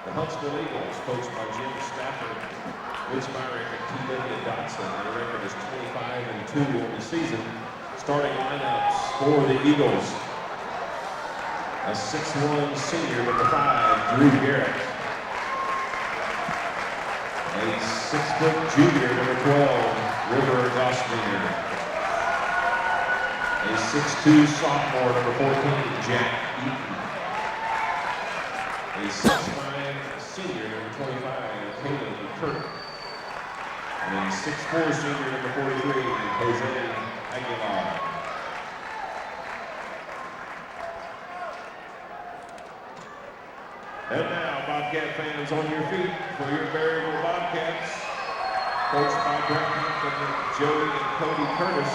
The Huntsville Eagles, coached by Jim Stafford, with my record T.W. Dotson. Their record is 25-2 on the season. Starting lineups for the Eagles. A 6'1" senior, number 5, Drew Garrett. A 6-foot junior, number 12, River Goslinger. A 6'2" sophomore, number 14, Jack Eaton. A 6'5" senior, number 25, Caleb Kirk. And a 6'4" senior, number 43, Jose Aguilar. And now, Bobcat fans, on your feet for your Berryville Bobcats, coached by Brett Hampton, Joey and Cody Curtis.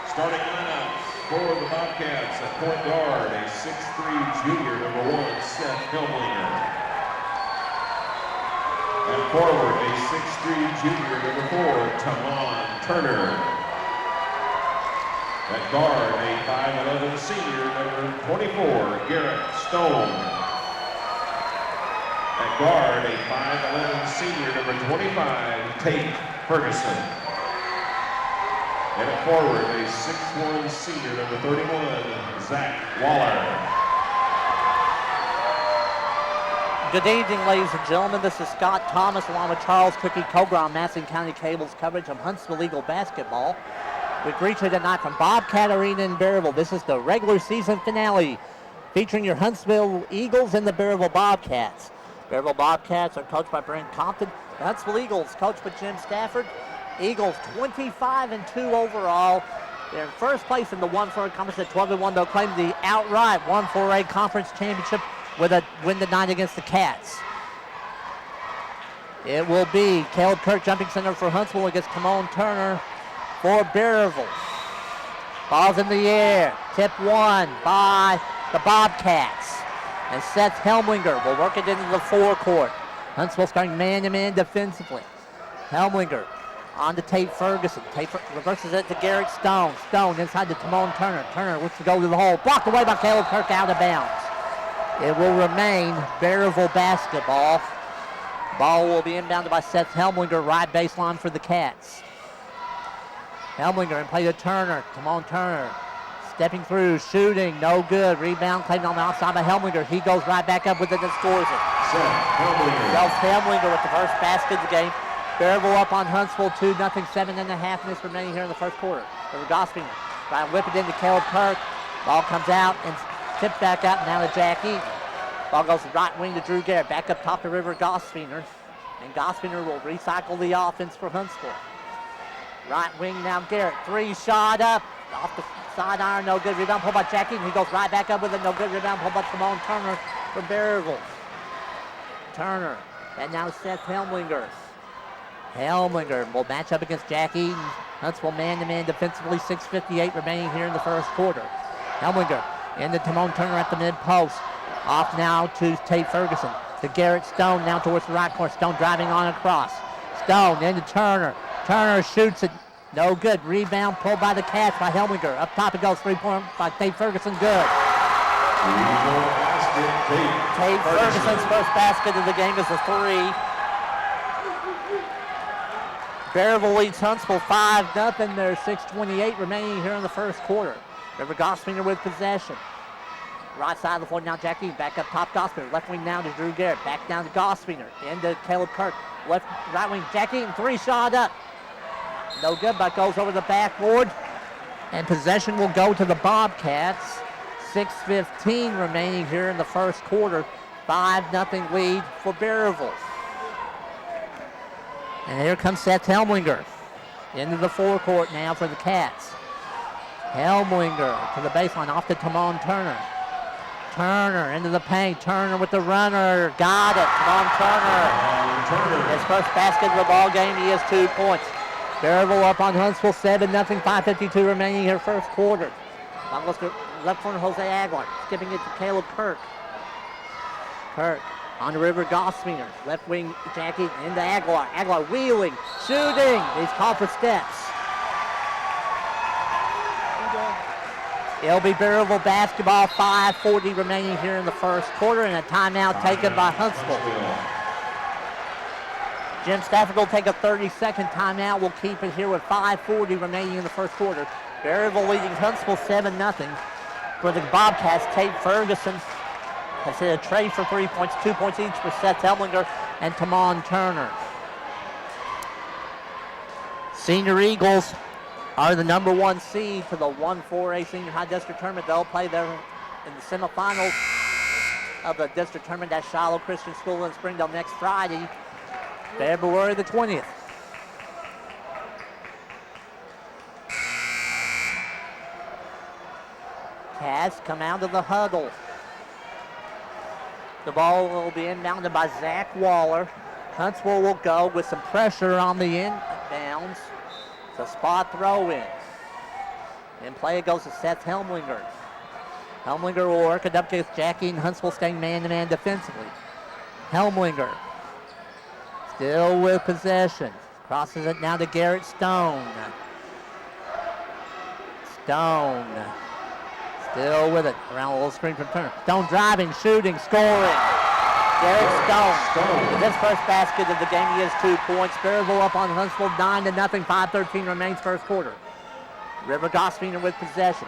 Starting lineups for the Bobcats at point guard, a 6'3" junior, number 1, Seth Helmlinger. At forward, a 6'3" junior, number 4, Tamon Turner. At guard, a 5'11" senior, number 24, Garrett Stone. At guard, a 5'11" senior, number 25, Tate Ferguson. And at forward, a 6'1" senior, number 31, Zach Waller. Good evening, ladies and gentlemen. This is Scott Thomas along with Charles Cookie Cogar on Madison County Cable's coverage of Huntsville Eagle basketball. We greet you tonight from Bobcat Arena in Berryville. This is the regular season finale featuring your Huntsville Eagles and the Berryville Bobcats. Berryville Bobcats are coached by Brent Compton. The Huntsville Eagles coached by Jim Stafford. Eagles 25-2 overall. They're in first place in the 1-4 conference at 12-1. They'll claim the outright 1-4A conference championship with a win tonight against the Cats. It will be Caleb Kirk jumping center for Huntsville against Timon Turner for Berryville. Ball's in the air. Tip one by the Bobcats. And Seth Helmlinger will work it into the forecourt. Huntsville starting man-to-man defensively. Helmlinger on to Tate Ferguson. Tate reverses it to Garrett Stone. Stone inside to Timon Turner. Turner looks to go to the hole. Blocked away by Caleb Kirk, out of bounds. It will remain Berryville basketball. Ball will be inbounded by Seth Helmlinger, right baseline for the Cats. Helmlinger in play to Turner. Timon Turner stepping through, shooting, no good. Rebound claimed on the outside by Helmlinger. He goes right back up with it and scores it. Seth Helmlinger with the first basket of the game. Berryville up on Huntsville 2-0, 7.5 minutes remaining here in the first quarter. River Gosling trying to whip it into Caleb Kirk. Ball comes out and tipped back out now to Jack Eaton. Ball goes right wing to Drew Garrett. Back up top to River Goslinger. And Goslinger will recycle the offense for Huntsville. Right wing now Garrett. 3 shot up. Off the side iron, no good. Rebound pulled by Jack Eaton. He goes right back up with it. No good. Rebound pulled by Timon Turner from Berryville. Turner. And now Seth Helmlinger. Helmlinger will match up against Jack Eaton. Huntsville man-to-man defensively. 6:58 remaining here in the first quarter. Helmlinger into Timon Turner at the mid-post. Off now to Tate Ferguson. To Garrett Stone now towards the right corner. Stone driving on across. Stone into Turner. Turner shoots it. No good. Rebound pulled by the Cats by Helmlinger. Up top it goes. 3-point by Tate Ferguson. Good. Tate Ferguson's first basket of the game is a 3. Berryville leads Huntsville 5-0. There's 6:28 remaining here in the first quarter. River Goslinger with possession. Right side of the floor now, Jack Eaton. Back up top, Goslinger. Left wing now to Drew Garrett. Back down to Goslinger. Into Caleb Kirk. Right wing, Jack Eaton. 3 shot up. No good, but goes over the backboard. And possession will go to the Bobcats. 6:15 remaining here in the first quarter. 5-0 lead for Berryville. And here comes Seth Helmlinger into the forecourt now for the Cats. Helmlinger to the baseline, off to Timon Turner. Turner into the paint. Turner with the runner. Got it. Timon Turner. His first basket of the ball game. He has 2 points. Berryville up on Huntsville 7-0. 5:52 remaining here first quarter. Now let's go left corner, Jose Aguilar. Skipping it to Caleb Kirk. Kirk on the River Goslinger. Left wing, Jack Eaton into Aguilar. Aguilar wheeling, shooting. He's called for steps. It'll be Berryville basketball, 5:40 remaining here in the first quarter, and a timeout taken by Huntsville. Jim Stafford will take a 30-second timeout. We'll keep it here with 5:40 remaining in the first quarter. Berryville leading Huntsville 7-0. For the Bobcats, Tate Ferguson has hit a trade for 3 points, 2 points each for Seth Helmlinger and Tamon Turner. Senior Eagles are the number 1 seed for the 1-4A Senior High District Tournament. They'll play there in the semifinals of the district tournament at Shiloh Christian School in Springdale next Friday, February the 20th. Cats come out of the huddle. The ball will be inbounded by Zach Waller. Huntsville will go with some pressure on the inbounds. It's a spot throw in. And play it goes to Seth Helmlinger. Helmlinger will work it up against Jackie, and Huntsville staying man-to-man defensively. Helmlinger still with possession. Crosses it now to Garrett Stone. Stone still with it. Around a little screen from Turner. Stone driving, shooting, scoring. Garrett Stone. With his first basket of the game, he has 2 points. Berryville up on Huntsville 9-0. 5:13 remains first quarter. River Gosfiner with possession.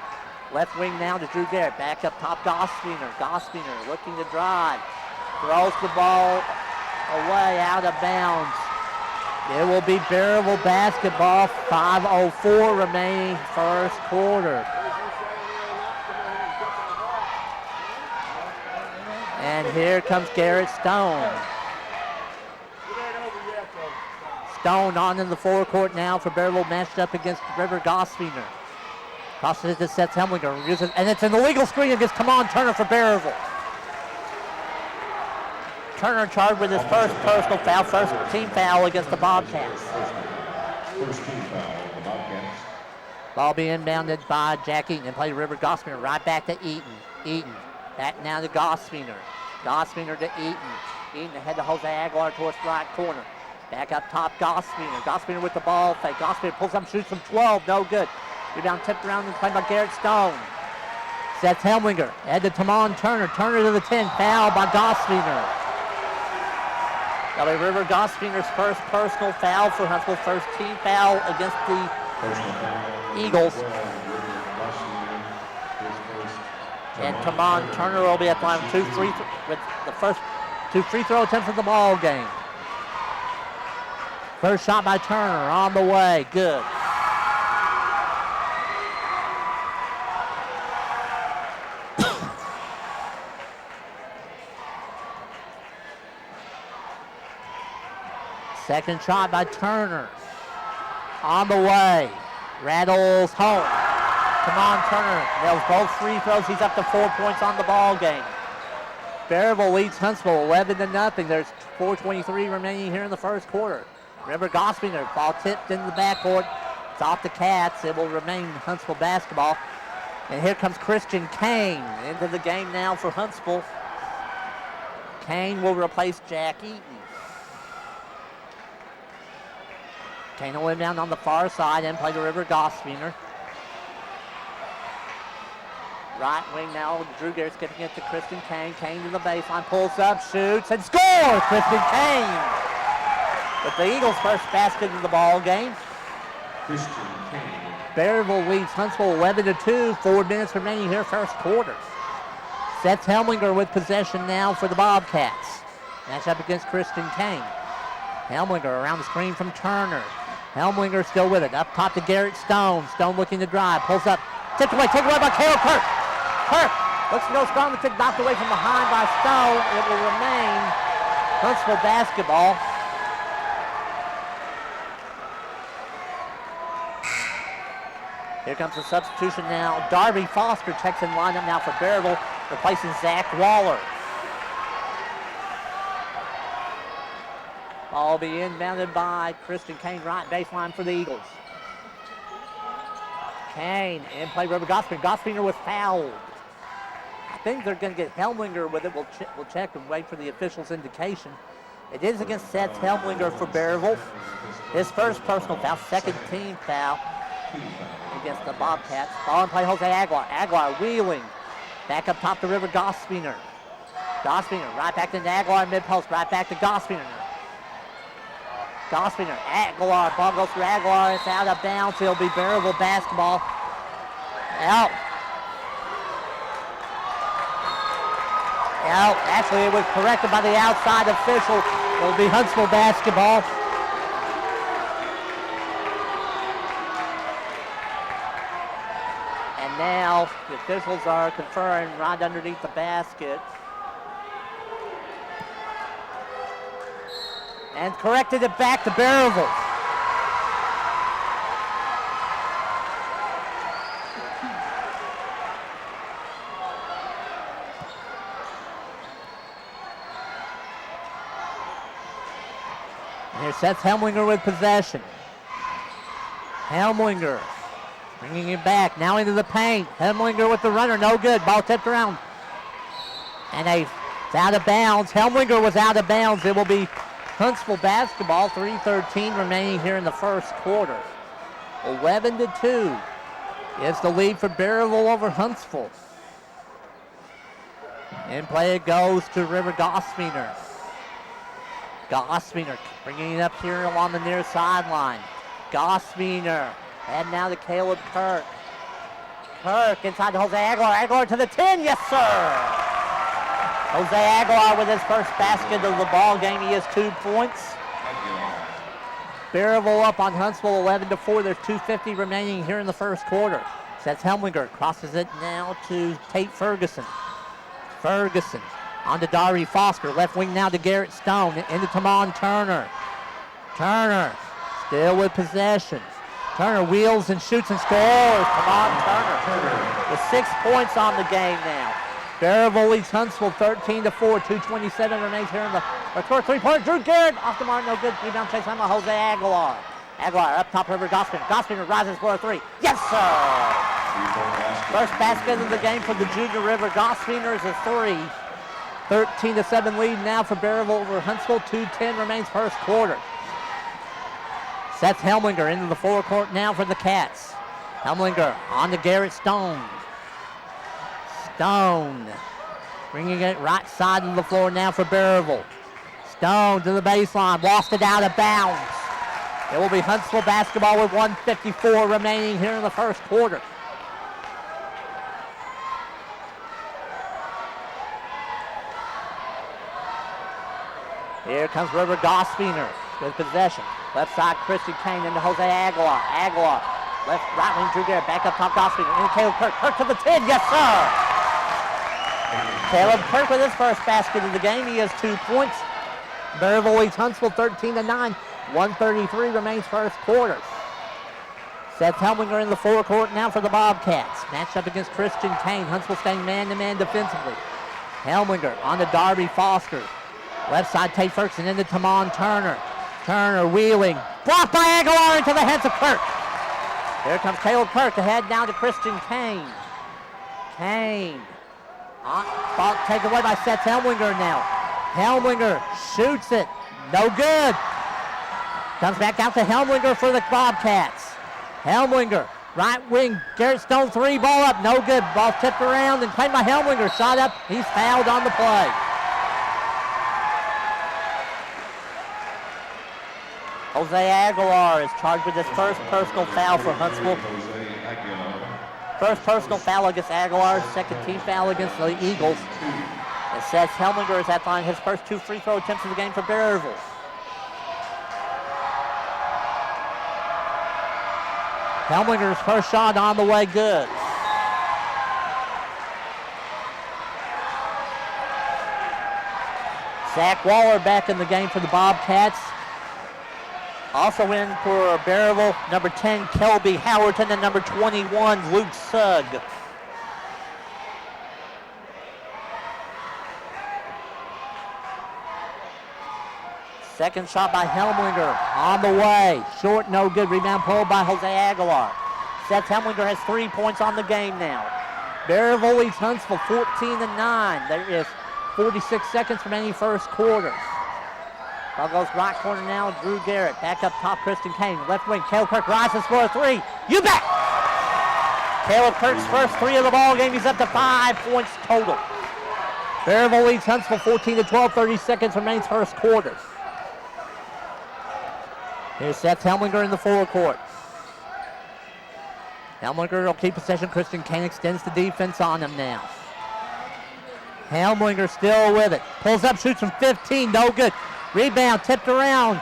Left wing now to Drew Garrett. Back up top, Gosfiner. Gosfiner looking to drive. Throws the ball away, out of bounds. It will be Berryville basketball. 5:04 remaining first quarter. And here comes Garrett Stone. Stone on in the forecourt now for Berryville, matched up against River Gosfiner. Crosses it to Seth Helmlinger. And it's an illegal screen against Tamon Turner for Berryville. Turner charged with his first personal foul, first team foul against the Bobcats. First team foul, the Bobcats. Ball being inbounded by Jack Eaton and play River Gosfiner. Right back to Eaton. Eaton back now to Gosfiner. Gosfiner to Eaton. Eaton ahead to Jose Aguilar towards the right corner. Back up top, Gosfiner. Gosfiner with the ball fake. Gosfiner pulls up, shoots from 12. No good. Rebound tipped around and played by Garrett Stone. Seth Helmlinger. Head to Tamon Turner. Turner to the 10. Foul by Gosfiner. That'll be River Gosfiner's first personal foul for Huntsville. First team foul against the Eagles. And Tamon Turner will be at the line with the first 2 free throw attempts of the ball game. First shot by Turner on the way. Good. Second shot by Turner. On the way. Rattles home. Tamon Turner nails both free throws. He's up to 4 points on the ball game. Berryville leads Huntsville 11-0. There's 4:23 remaining here in the first quarter. River Gosfiner, ball tipped in the backcourt. It's off the Cats. It will remain Huntsville basketball. And here comes Christian Kane into the game now for Huntsville. Kane will replace Jack Eaton. Kane will inbound on the far side and play to River Gosfiner. Right wing now, Drew Garrett skipping it to Christian Kane. Kane to the baseline, pulls up, shoots, and scores! Christian Kane with the Eagles' first basket of the ball game. Christian Kane. Berryville leads Huntsville 11-2. 4 minutes remaining here, first quarter. Seth Helmlinger with possession now for the Bobcats. Match up against Christian Kane. Helmlinger around the screen from Turner. Helmlinger still with it. Up top to Garrett Stone. Stone looking to drive. Pulls up. Tipped away. Taken away by Cale Kirk. Kirk looks to go strong. The tick knocked away from behind by Stone. It will remain Huntsville basketball. Here comes the substitution now. Darby Foster checks in lineup now for Berryville, replacing Zach Waller. Ball be inbounded by Christian Kane, right baseline for the Eagles. Kane in play, River Gosfiner. Gosfiner was fouled. I think they're going to get Helmlinger with it. We'll check and wait for the official's indication. It is against Seth Helmlinger for Berryville. His first personal foul, second team foul. against the Bobcats. Ball in play, Jose Aguilar. Aguilar wheeling. Back up top to River Gospiner. Gospiner right back to Aguilar mid-post. Right back to Gospiner. Gospiner, Aguilar. Ball goes through Aguilar. It's out of bounds. It'll be Berryville basketball. Out. Out. Actually, it was corrected by the outside official. It'll be Huntsville basketball. And now the officials are conferring right underneath the basket. And corrected it back to Berryville. Here Seth Helmlinger with possession. Helmlinger bringing it back, now into the paint. Helmlinger with the runner, no good. Ball tipped around. And it's out of bounds. Helmlinger was out of bounds. It will be Huntsville basketball, 3:13 remaining here in the first quarter. 11-2 is the lead for Berryville over Huntsville. In play it goes to River Gospiner. Gospiner bringing it up here along the near sideline. Gospiner, and now to Caleb Kirk. Kirk inside to Jose Aguilar. Aguilar to the 10, yes sir! Jose Aguilar with his first basket of the ball game. He has 2 points. Berryville up on Huntsville 11-4. There's 2:50 remaining here in the first quarter. Seth Helmlinger crosses it now to Tate Ferguson. Ferguson on to Dari Foster. Left wing now to Garrett Stone. Into Tamon Turner. Turner still with possession. Turner wheels and shoots and scores. Tamon Turner with 6 points on the game now. Berryville leads Huntsville 13-4. 2:27 remains here in the first 3-point. Drew Garrett off the mark, no good. Rebound chase on by Jose Aguilar. Aguilar up top, River Gospiner. Gospiner rises for a 3. Yes, sir! First basket of the game for the junior River Gospiner is a 3. 13-7 lead now for Berryville over Huntsville. 2:10 remains first quarter. Seth Helmlinger into the forecourt now for the Cats. Helmlinger on to Garrett Stone. Stone bringing it right side of the floor now for Berryville. Stone to the baseline, lost it out of bounds. It will be Huntsville basketball with 1:54 remaining here in the first quarter. Here comes River Gospiner with possession. Left side, Christian Kane into Jose Aguilar. Aguilar, left, right wing, Drew Garrett, back up top, Gospiner, into Caleb Kirk. Kirk to the 10, yes sir! Caleb Kirk with his first basket of the game. He has 2 points. Berryville leads Huntsville 13-9. 1:33 remains first quarter. Seth Helmlinger in the forecourt now for the Bobcats. Matched up against Christian Kane. Huntsville staying man-to-man defensively. Helmlinger on to Darby Foster. Left side, Tate Ferguson into Tamon Turner. Turner wheeling. Blocked by Aguilar into the hands of Kirk. Here comes Caleb Kirk ahead now to Christian Kane. Kane. Ball taken away by Seth Helmlinger now. Helmlinger shoots it. No good. Comes back out to Helmlinger for the Bobcats. Helmlinger, right wing, Garrett Stone 3, ball up, no good. Ball tipped around and played by Helmlinger. Shot up, he's fouled on the play. Jose Aguilar is charged with his first personal foul for Huntsville. First personal foul against Aguilar, second team foul against the Eagles. It says Helmlinger is at line his first 2 free throw attempts of the game for Berryville. Helmlinger's first shot on the way, good. Zach Waller back in the game for the Bobcats. Also in for Berryville, number 10, Kelby Howerton, and number 21, Luke Sugg. Second shot by Helmlinger on the way. Short, no good. Rebound pulled by Jose Aguilar. Seth Helmlinger has 3 points on the game now. Berryville leads Huntsville 14-9. There is 46 seconds remaining first quarter. Ball goes right corner now, Drew Garrett. Back up top, Christian Kane. Left wing, Caleb Kirk rises for a 3. You bet! Caleb Kirk's first 3 of the ball game. He's up to 5 points total. Berryville leads Huntsville 14-12. 30 seconds remains first quarter. Here's Seth Helminger in the forecourt. Helminger will keep possession. Christian Kane extends the defense on him now. Helminger still with it. Pulls up, shoots from 15. No good. Rebound tipped around.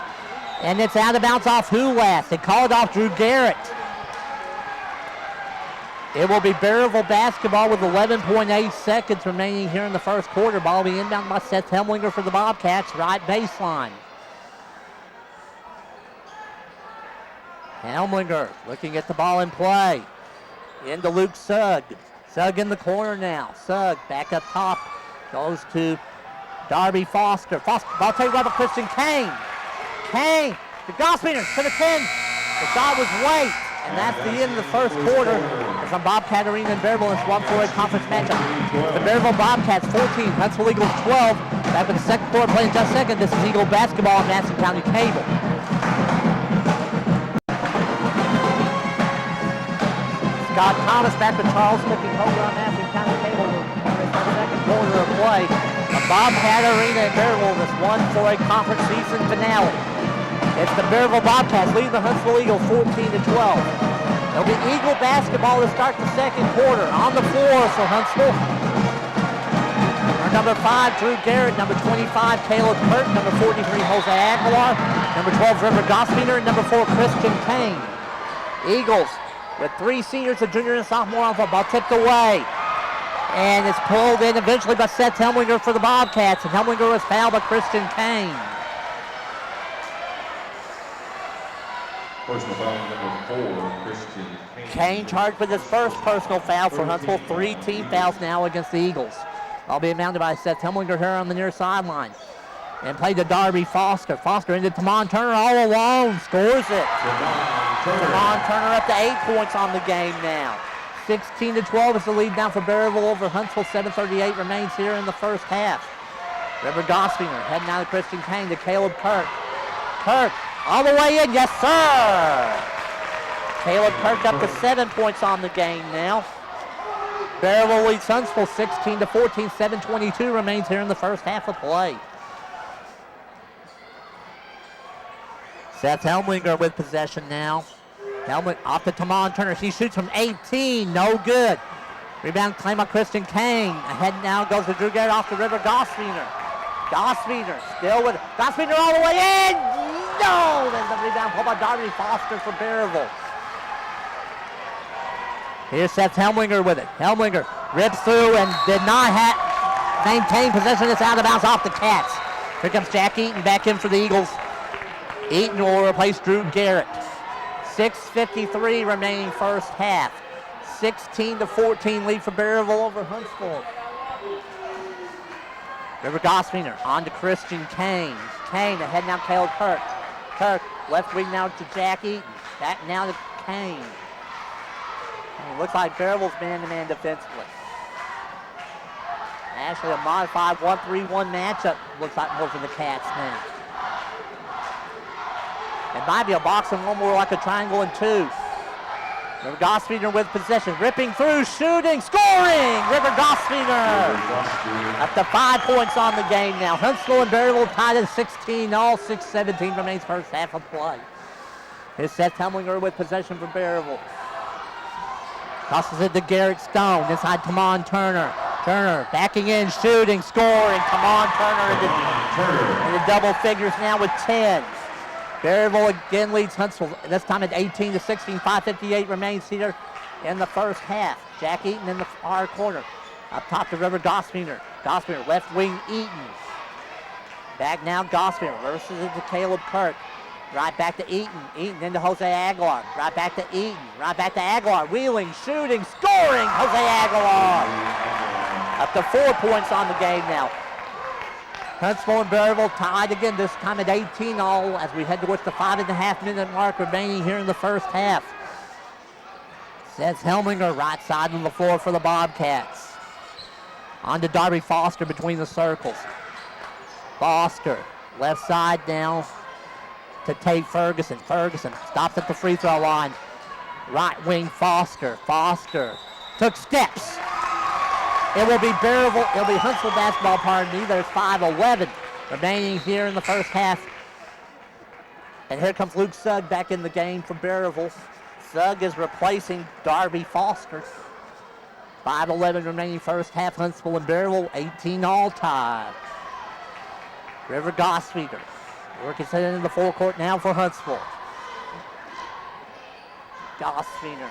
And it's out of bounds off Hulas. They called off Drew Garrett. It will be Berryville basketball with 11.8 seconds remaining here in the first quarter. Ball will be inbound by Seth Helminger for the Bobcats, right baseline. Helminger looking at the ball in play. Into Luke Sugg. Sugg in the corner now. Sugg back up top. Goes to Darby Foster. Ball taken by Christian Kane. Kane to Gospiner to the 10. The shot was late. And that's the end of the first quarter. It's on Bobcat Arena in Berryville. It's 1-4-8 conference matchup. The Berryville Bobcats 14, Huntsville Eagles 12. Back with the second quarter playing just a second. This is Eagle basketball on Madison County Cable. Scott Thomas back with Charles Cooking over on Madison County Cable. The second quarter of play. The Bobcat Arena in Berryville, this 1-4-8 conference season finale. It's the Berryville Bobcats leading the Huntsville Eagles 14-12. It'll be Eagle basketball to start the second quarter. On the floor for Huntsville. Our number 5, Drew Garrett. Number 25, Caleb Kirk. Number 43, Jose Aguilar. Number 12, River Gospiner. And number 4, Christian Kane. Eagles with 3 seniors, a junior and a sophomore on football. Tipped away. And it's pulled in eventually by Seth Helminger for the Bobcats. And Helminger was fouled by Christian Kane. Personal foul number 4, Christian Kane. Kane charged with his first personal foul for Huntsville. 3 team fouls now against the Eagles. All being mounted by Seth Helminger here on the near sideline. And played to Darby Foster. Foster into Tamon Turner all alone. Scores it. Tamon Turner up to 8 points on the game now. 16-12 is the lead now for Berryville over Huntsville. 7:38 remains here in the first half. River Gospiner heading out of Christian Kane to Caleb Kirk. Kirk all the way in, yes sir! Caleb Kirk up to 7 points on the game now. Berryville leads Huntsville 16-14, 7:22 remains here in the first half of play. Seth Helminger with possession now. Helminger off to Tamon Turner. He shoots from 18, no good. Rebound claimed by Christian Kane. Ahead now goes to Drew Garrett off to River Gospiner. Gospiner still with it. Gospiner all the way in. No! Then the rebound pulled by Darby Foster for Berryville. Here's Seth Helminger with it. Helminger rips through and did not maintain possession. It's out of bounds off the Cats. Here comes Jack Eaton back in for the Eagles. Eaton will replace Drew Garrett. 6:53 remaining first half. 16-14 lead for Berryville over Huntsville. River Gospiner on to Christian Kane. Kane ahead now Caleb Kirk. Kirk left wing now to Jack Eaton. Back now to Kane. And it looks like Berryville's man-to-man defensively. Actually a modified 1-3-1 matchup looks like more for the Cats now. It might be a box and one more like a triangle and 2. River Gospiner with possession, ripping through, shooting, scoring! River Gospiner up to 5 points on the game now. Huntsville and Berryville tied at 16, all 6:17 remains first half of play. Here's Seth Helminger with possession for Berryville. Tosses it to Garrett Stone, inside Tamon Turner. Turner backing in, shooting, scoring. Tamon Turner into double figures now with 10. Berryville again leads Huntsville, this time at 18-16, 5:58 remains here in the first half. Jack Eaton in the far corner. Up top to River Gospiner. Gospiner, left wing Eaton. Back now Gospiner, reverses it to Caleb Kirk. Right back to Eaton. Eaton into Jose Aguilar. Right back to Eaton. Right back to Aguilar. Wheeling, shooting, scoring! Jose Aguilar! Up to 4 points on the game now. Huntsville and Berryville tied again, this time at 18 all as we head towards the 5.5 minute mark remaining here in the first half. Seth Helminger right side of the floor for the Bobcats. On to Darby Foster between the circles. Foster, left side now to Tate Ferguson. Ferguson stops at the free throw line. Right wing Foster. Foster took steps. It will be Berryville. It'll be Huntsville basketball, pardon me. There's 5:11 remaining here in the first half. And here comes Luke Sugg back in the game for Berryville. Sugg is replacing Darby Foster. 5:11 remaining first half. Huntsville and Berryville 18 all time. River Gosfeeder working it into the forecourt now for Huntsville. Gosfeeder.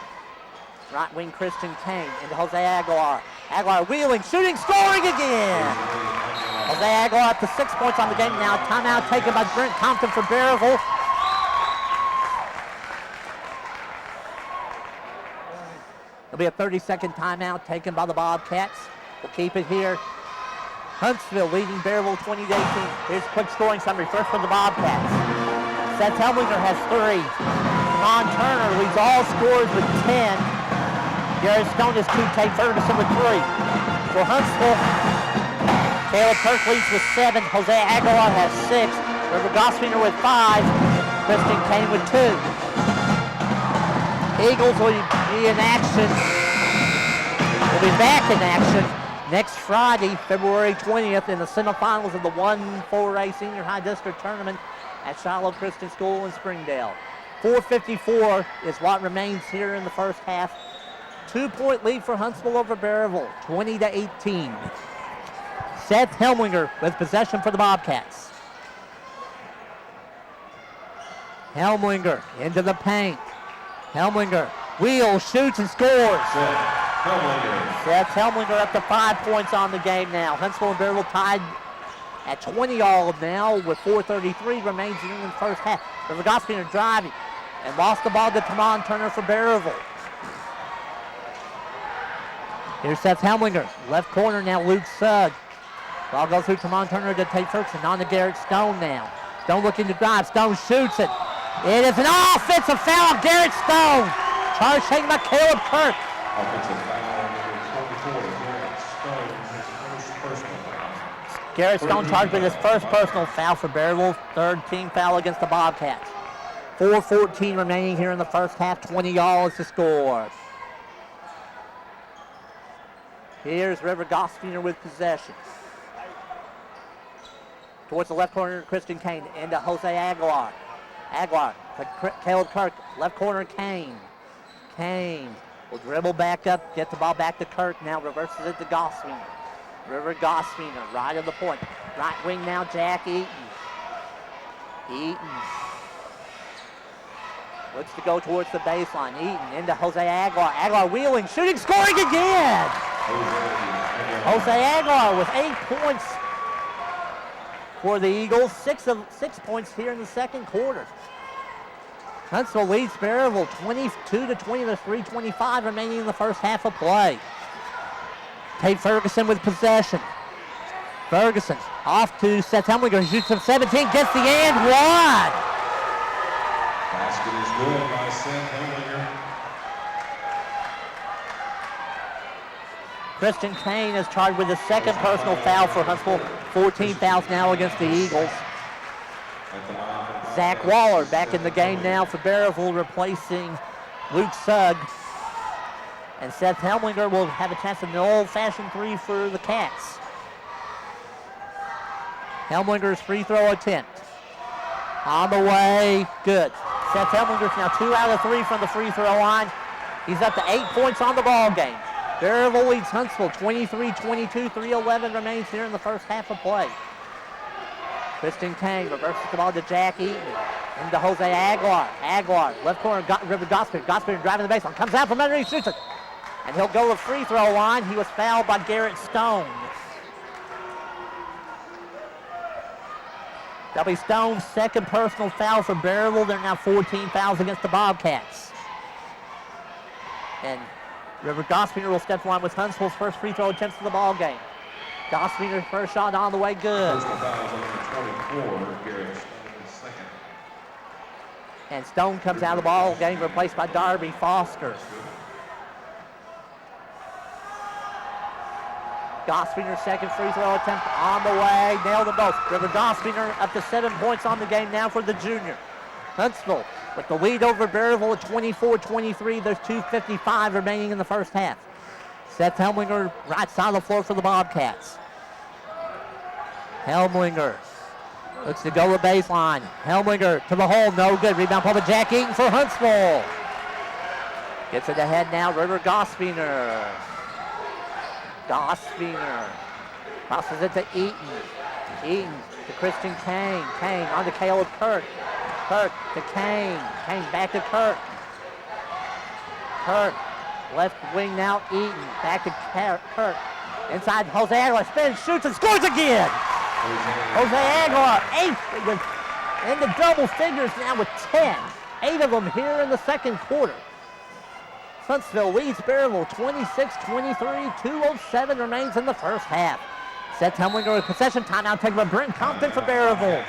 Right wing Christian Kane into Jose Aguilar. Aguilar wheeling, shooting, scoring again. Jose Aguilar up to 6 points on the game now. Timeout taken by Brent Compton for Berryville. There'll be a 30-second timeout taken by the Bobcats. We'll keep it here. Huntsville leading Berryville 20-18. Here's a quick scoring summary. First for the Bobcats. Seth Helminger has 3. Ron Turner leads all scorers with 10. Garrett Stone has 2. Tate Ferguson with 3. For Huntsville, Caleb Kirk leads with 7. Jose Aguilar has 6. River Gosfeeder with 5. Kristen Kane with 2. Eagles will be in action. Will be back in action next Friday, February 20th, in the semifinals of the 1-4A Senior High District Tournament at Shiloh Christian School in Springdale. 4:54 is what remains here in the first half. 2-point lead for Huntsville over Berryville, 20-18. Seth Helminger with possession for the Bobcats. Helminger into the paint. Helminger wheels, shoots, and scores. Seth Helminger up to 5 points on the game now. Huntsville and Berryville tied at 20 all now with 4:33 remains in the first half. River Gosfeeder driving and lost the ball to Tamon Turner for Berryville. Here's Seth Helminger. Left corner now, Luke Sugg. Ball goes through Tamon Turner to Tate Ferguson. On to Garrett Stone now. Stone looking to drive. Stone shoots it. It is an offensive foul on Garrett Stone. Charge taken by Caleb Kirk. Offensive foul, number 24, Garrett Stone, his first personal foul. Garrett Stone charged with his first personal foul for Berryville. Third team foul against the Bobcats. 4:14 remaining here in the first half. 20 all is the score. Here's River Gosfeeder with possession. Towards the left corner, Christian Kane into Jose Aguilar. Aguilar to Caleb Kirk. Left corner, Kane. Kane will dribble back up, get the ball back to Kirk. Now reverses it to Gosfeeder. River Gosfeeder, right of the point. Right wing now, Jack Eaton. Eaton looks to go towards the baseline. Eaton into Jose Aguilar. Aguilar wheeling, shooting, scoring again. Jose Aguilar with 8 points for the Eagles. 6 points here in the second quarter. Huntsville leads Berryville 22-20 with 3:25 remaining in the first half of play. Tate Ferguson with possession. Ferguson off to Seth Helminger, shoots from 17, gets the and one. Basket is good by Seth Helminger. Christian Kane is charged with his second personal foul for Huntsville. 14 fouls now against the Eagles. Zach Waller back in the game now for Berryville, replacing Luke Sugg. And Seth Helminger will have a chance at an old-fashioned 3 for the Cats. Helminger's free throw attempt. On the way, good. Seth Helminger's now 2 out of 3 from the free throw line. He's up to 8 points on the ball game. Berryville leads Huntsville 23-22, 3:11 remains here in the first half of play. Christian Kane reverses the ball to Jack Eaton. Into Jose Aguilar. Aguilar, left corner, River Gosfeeder. Gosfeeder driving the baseline. Comes out from underneath, shoots it. And he'll go to the free throw line. He was fouled by Garrett Stone. That'll be Stone's second personal foul for Berryville. They're now 14 fouls against the Bobcats. And River Gosfeeder will step line with Huntsville's first free throw attempts of the ball game. Gosfeeder's first shot on the way, good. Personal fouls on number 24, Garrett Stone is second. And Stone comes out of the ball game, replaced by Darby Foster. Gosfeeder's second free throw attempt on the way, nailed them both. River Gosfeeder up to 7 points on the game now for the junior. Huntsville with the lead over Berryville at 24-23. There's 2:55 remaining in the first half. Seth Helmlinger, right side of the floor for the Bobcats. Helmlinger looks to go to the baseline. Helmlinger to the hole, no good. Rebound pulled by Jack Eaton for Huntsville. Gets it ahead now, River Gospiner. Gospiner crosses it to Eaton. Eaton to Christian Kane. Kane on to Caleb Kirk. Kirk to Kane. Kane back to Kirk. Kirk, left wing now, Eaton. Back to Kirk. Inside, Jose Aguilar spins, shoots, and scores again! Jose Aguilar, 8 in the double figures now with 10. 8 of them here in the second quarter. Huntsville leads Berryville 26-23. 2:07 remains in the first half. Seth Helmlinger with possession. Timeout taken by Brent Compton for Berryville.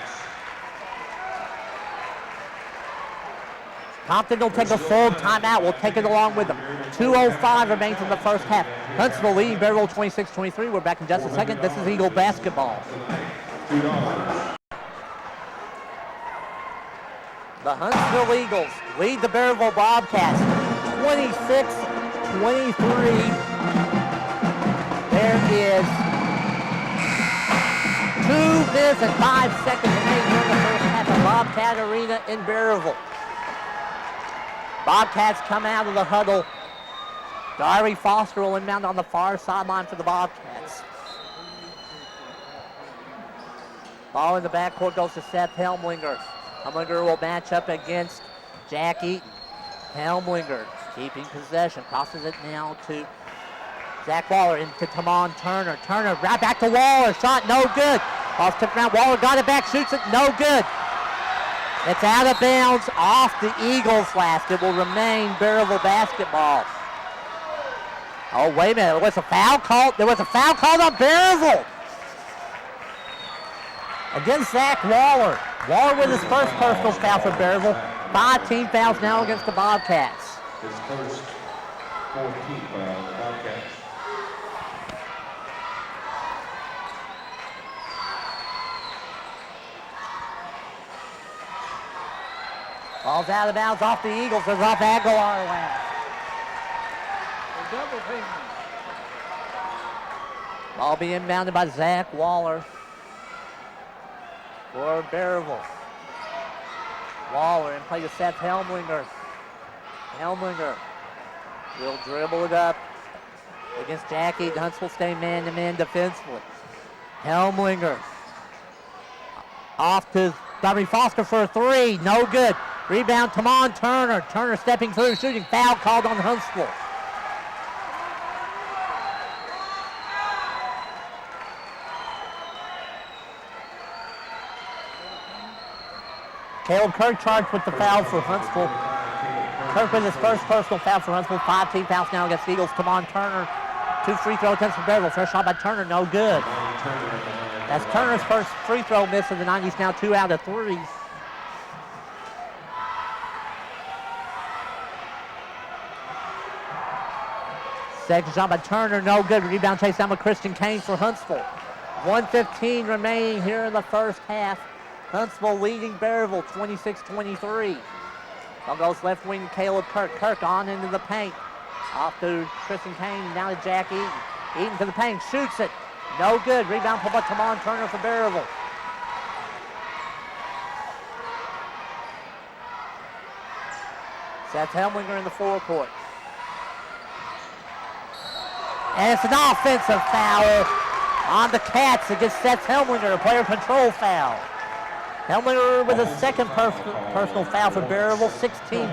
Compton will take a full timeout. We'll take it along with them. 2:05 remains in the first half. Huntsville leading Berryville 26-23. We're back in just a second. This is Eagle basketball. The Huntsville Eagles lead the Berryville Bobcats 26-23. There is 2 minutes and 5 seconds remaining here in the first half of Bobcat Arena in Berryville. Bobcats come out of the huddle. Diary Foster will inbound on the far sideline for the Bobcats. Ball in the backcourt goes to Seth Helmlinger. Helmlinger will match up against Jack Eaton. Helmlinger keeping possession. Crosses it now to Zach Waller into Tamon Turner. Turner right back to Waller. Shot no good. Ball's tipped around. Waller got it back. Shoots it. No good. It's out of bounds off the Eagles last. It will remain Berryville basketball. Oh, wait a minute. There was a foul called. There was a foul called on Berryville against Zach Waller. Waller with his first personal foul for Berryville. 5 team fouls now against the Bobcats. His first 14th foul, the Bobcats. Ball's out of bounds off the Eagles. There's off Aguilar last. Ball being inbounded by Zach Waller for Berryville. Waller in play to Seth Helmlinger. Helmlinger will dribble it up against Jackie. Huntsville stay man-to-man defensively. Helmlinger off to Diary Foster for a 3. No good. Rebound, Tamon Turner. Turner stepping through, shooting. Foul called on Huntsville. Caleb Kirk charged with the foul for Huntsville. Kirk with his first personal foul for Huntsville. 5 team fouls now against the Eagles. Tamon Turner. 2 free throw attempts for Berryville. First shot by Turner, no good. That's Turner's first free throw miss of the night. He's now 2 out of 3. Second shot by Turner, no good. Rebound chase down by Christian Kane for Huntsville. 1:15 remaining here in the first half. Huntsville leading Berryville 26-23. Ball goes left wing to Caleb Kirk. Kirk on into the paint. Off to Christian Kane, down to Jack Eaton. Eaton to the paint, shoots it. No good. Rebound pulled by Tamon Turner for Berryville. Seth Helmlinger in the forecourt. And it's an offensive foul on the Cats against Seth Helmlinger, a player control foul. Helmlinger with a second personal foul for Berryville. 16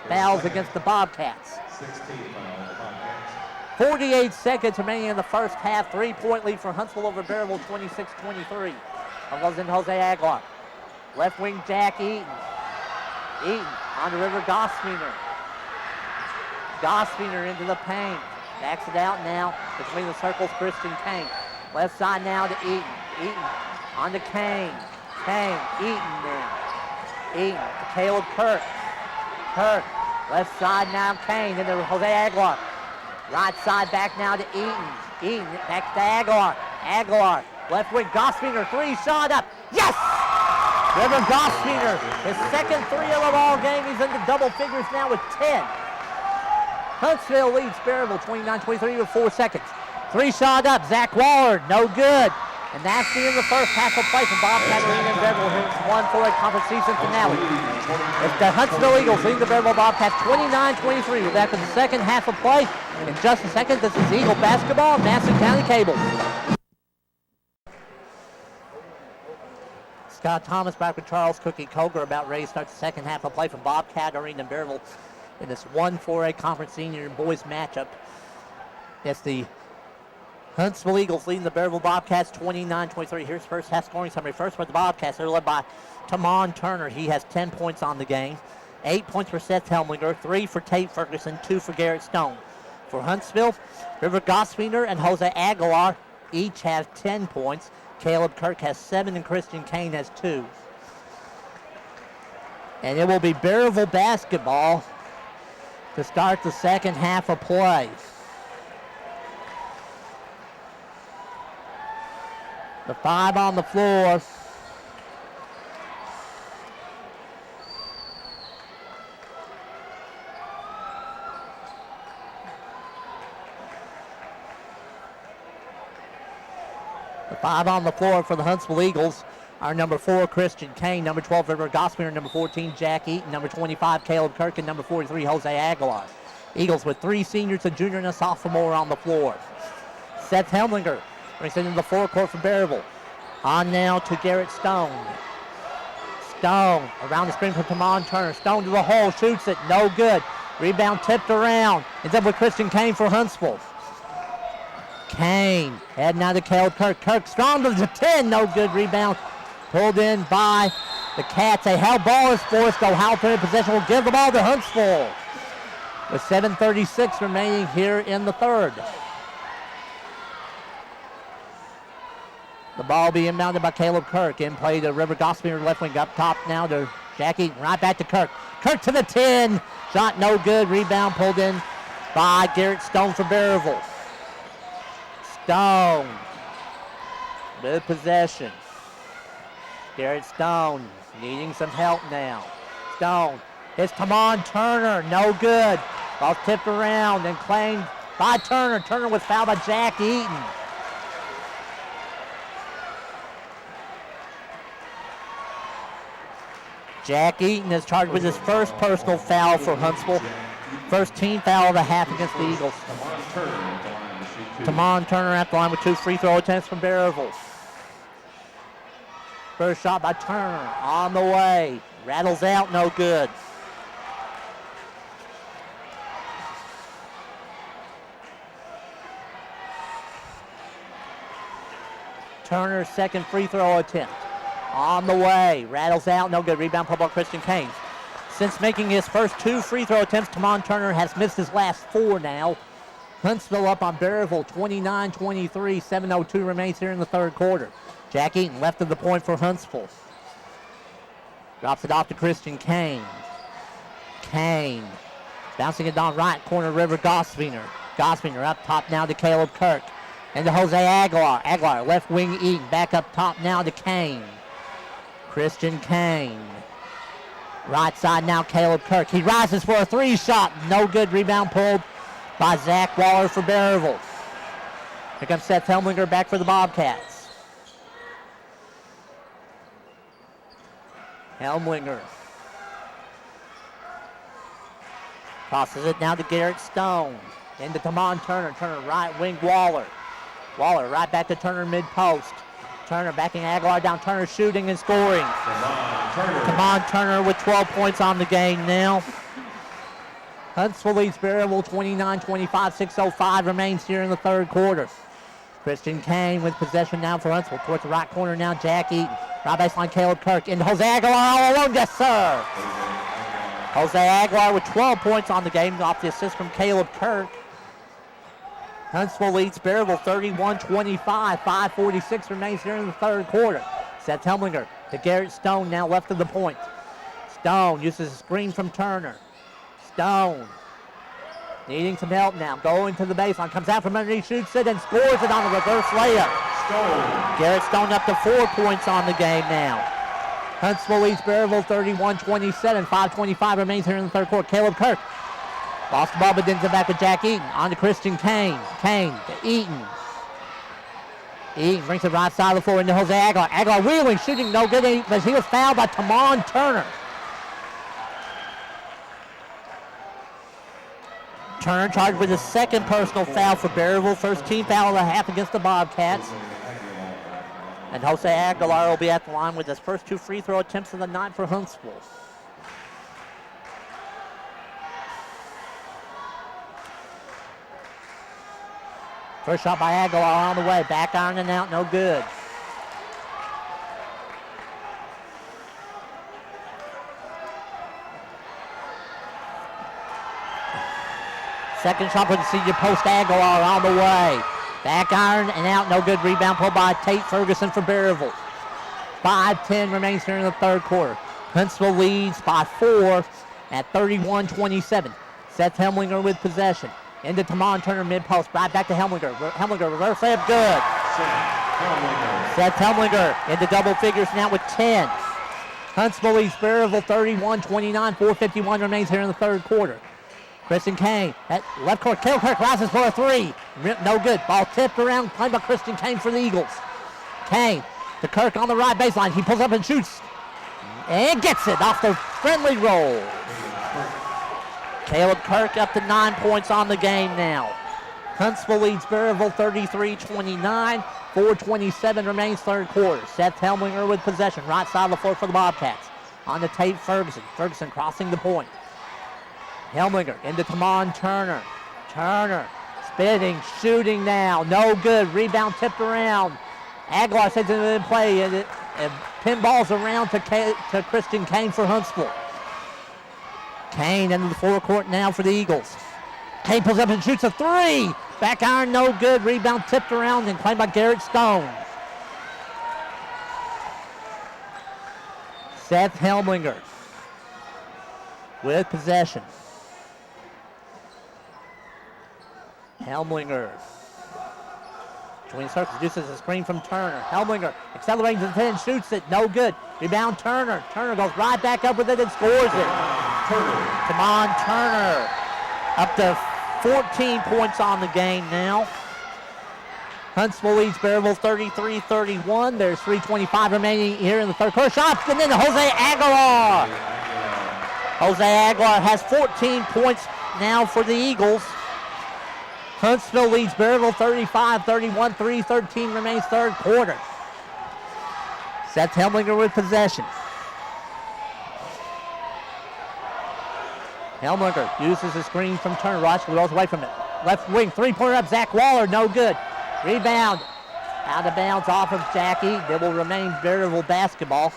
fouls against the Bobcats. 48 seconds remaining in the first half. 3-point lead for Huntsville over Berryville, 26-23. That goes into Jose Aguilar. Left wing Jack Eaton. Eaton on to River Gospiner. Gospiner into the paint. Backs it out now between the circles, Christian Kane. Left side now to Eaton. Eaton on to Kane. Kane, Eaton now. Eaton to Caleb Kirk. Kirk, left side now Kane into Jose Aguilar. Right side back now to Eaton. Eaton back to Aguilar. Aguilar, left wing, Gospiner, 3 shot up. Yes! River Gospeter, his second three of the ball game. He's into double figures now with 10. Huntsville leads Berryville 29-23 with 4 seconds. Three shot up, Zach Waller, no good. And that's the end of the first half of play from Bobcat Arena and Berryville. Here it's 1-4 conference season finale. It's the Huntsville Eagles leading the Berryville Bobcats 29-23. We're back with the second half of play. In just a second, this is Eagle basketball on Madison County Cable. Scott Thomas back with Charles Cookie Coger about ready to start the second half of play from Bobcat Arena and Berryville in this 1-4A conference senior and boys matchup. It's the Huntsville Eagles leading the Berryville Bobcats 29-23. Here's first half scoring summary. First for the Bobcats, they're led by Tamon Turner. He has 10 points on the game. 8 points for Seth Helmlinger, 3 for Tate Ferguson, 2 for Garrett Stone. For Huntsville, River Gospeter and Jose Aguilar each have 10 points. Caleb Kirk has 7 and Christian Kane has 2. And it will be Berryville basketball to start the second half of play. The 5 on the floor. The 5 on the floor for the Huntsville Eagles are number 4, Christian Kane, number 12, River Gospeter, number 14, Jack Eaton, number 25, Caleb Kirk, and number 43, Jose Aguilar. Eagles with 3 seniors, a junior, and a sophomore on the floor. Seth Helmlinger brings it into the forecourt for Berryville. On now to Garrett Stone. Stone around the screen for Tamon Turner. Stone to the hole, shoots it, no good. Rebound tipped around. Ends up with Christian Kane for Huntsville. Kane heading out to Caleb Kirk. Kirk strong to the 10, no good. Rebound pulled in by the Cats. A Hal ball is forced. Ohio in possession will give the ball to Huntsville with 7:36 remaining here in the third. The ball being mounted by Caleb Kirk. In play to River Gospeter, left wing up top now to Jack Eaton. Right back to Kirk. Kirk to the 10. Shot no good. Rebound pulled in by Garrett Stone for Berryville. Stone with possession. Garrett Stone needing some help now. Stone hits Tamon Turner. No good. Ball tipped around and claimed by Turner. Turner was fouled by Jack Eaton. Jack Eaton is charged with his first personal foul for Huntsville. First team foul of the half against the Eagles. Tamon Turner at the line with 2 free throw attempts from Berryville. First shot by Turner on the way. Rattles out, no good. Turner's second free throw attempt. On the way, rattles out, no good. Rebound pulled by Christian Kane. Since making his first 2 free throw attempts, Tamon Turner has missed his last 4 now. Huntsville up on Berryville, 29-23, 7:02 remains here in the third quarter. Jack Eaton left of the point for Huntsville. Drops it off to Christian Kane. Kane bouncing it down right corner, River Gospeter. Gospeter up top now to Caleb Kirk. And to Jose Aguilar. Aguilar left wing Eaton, back up top now to Kane. Christian Kane. Right side now, Caleb Kirk. He rises for a 3 shot. No good. Rebound pulled by Zach Waller for Berryville. Here comes Seth Helmlinger back for the Bobcats. Helmlinger tosses it now to Garrett Stone. Into Tamon Turner. Turner right wing Waller. Waller right back to Turner mid-post. Turner backing Aguilar down. Turner shooting and scoring. Tamon Turner with 12 points on the game now. Huntsville leads Berryville 29-25. 6:05 remains here in the third quarter. Christian Kane with possession now for Huntsville. Towards the right corner now, Jack Eaton. Right baseline, Caleb Kirk. Into Jose Aguilar all alone. Yes, sir. Jose Aguilar with 12 points on the game off the assist from Caleb Kirk. Huntsville leads Berryville 31-25. 5:46 remains here in the third quarter. Seth Helmlinger to Garrett Stone now left of the point. Stone uses a screen from Turner. Stone needing some help now. Going to the baseline. Comes out from underneath, shoots it, and scores it on a reverse layup. Garrett Stone up to 4 points on the game now. Huntsville leads Berryville 31-27. 5:25 remains here in the third quarter. Caleb Kirk lost the ball, but then back with Jack Eaton. On to Christian Kane. Kane to Eaton. Eaton brings it right side of the floor into Jose Aguilar. Aguilar wheeling, shooting, no good, but he was fouled by Tamon Turner. Turner charged with his second personal foul for Berryville. First team foul of the half against the Bobcats. And Jose Aguilar will be at the line with his first 2 free throw attempts of the night for Huntsville. First shot by Aguilar on the way. Back iron and out, no good. Second shot for the senior post. Aguilar on the way. Back iron and out, no good. Rebound pulled by Tate Ferguson for Berryville. 5:10 remains here in the third quarter. Huntsville leads by 4 at 31-27. Seth Hemlinger with possession. Into Tamon Turner mid-post. Right back to Hemlinger. Hemlinger reverse layup, good. Seth Hemlinger into double figures now with 10. Huntsville leads Berryville 31-29. 4:51 remains here in the third quarter. Christian Kane at left court. Caleb Kirk rises for a 3. No good. Ball tipped around. Played by Christian Kane for the Eagles. Kane to Kirk on the right baseline. He pulls up and shoots. And gets it off the friendly roll. Caleb Kirk up to 9 points on the game now. Huntsville leads Berryville 33-29. 4:27 remains third quarter. Seth Hemlinger with possession. Right side of the floor for the Bobcats. On to Tate Ferguson. Ferguson crossing the point. Hemlinger into Tamon Turner. Turner spinning, shooting now. No good. Rebound tipped around. Aguilar sends it in play and pinballs around to Christian Kane for Huntsville. Kane into the forecourt now for the Eagles. Kane pulls up and shoots a 3. Back iron, no good. Rebound tipped around and claimed by Garrett Stone. Seth Hemlinger with possession. Hemlinger between circles, produces a screen from Turner. Hemlinger accelerating to the 10, shoots it, no good. Rebound Turner. Turner goes right back up with it and scores it. Tamon Turner up to 14 points on the game now. Huntsville leads Berryville 33-31. There's 3:25 remaining here in the third quarter. Shots and then Jose Aguilar. Jose Aguilar has 14 points now for the Eagles. Huntsville leads Berryville 35-31. 3:13 remains third quarter. Seth Hemlinger with possession. Hemlinger uses the screen from Turner. Rochester goes away from it. Left wing, 3-pointer up. Zach Waller, no good. Rebound. Out of bounds off of Jackie. It will remain Berryville basketball.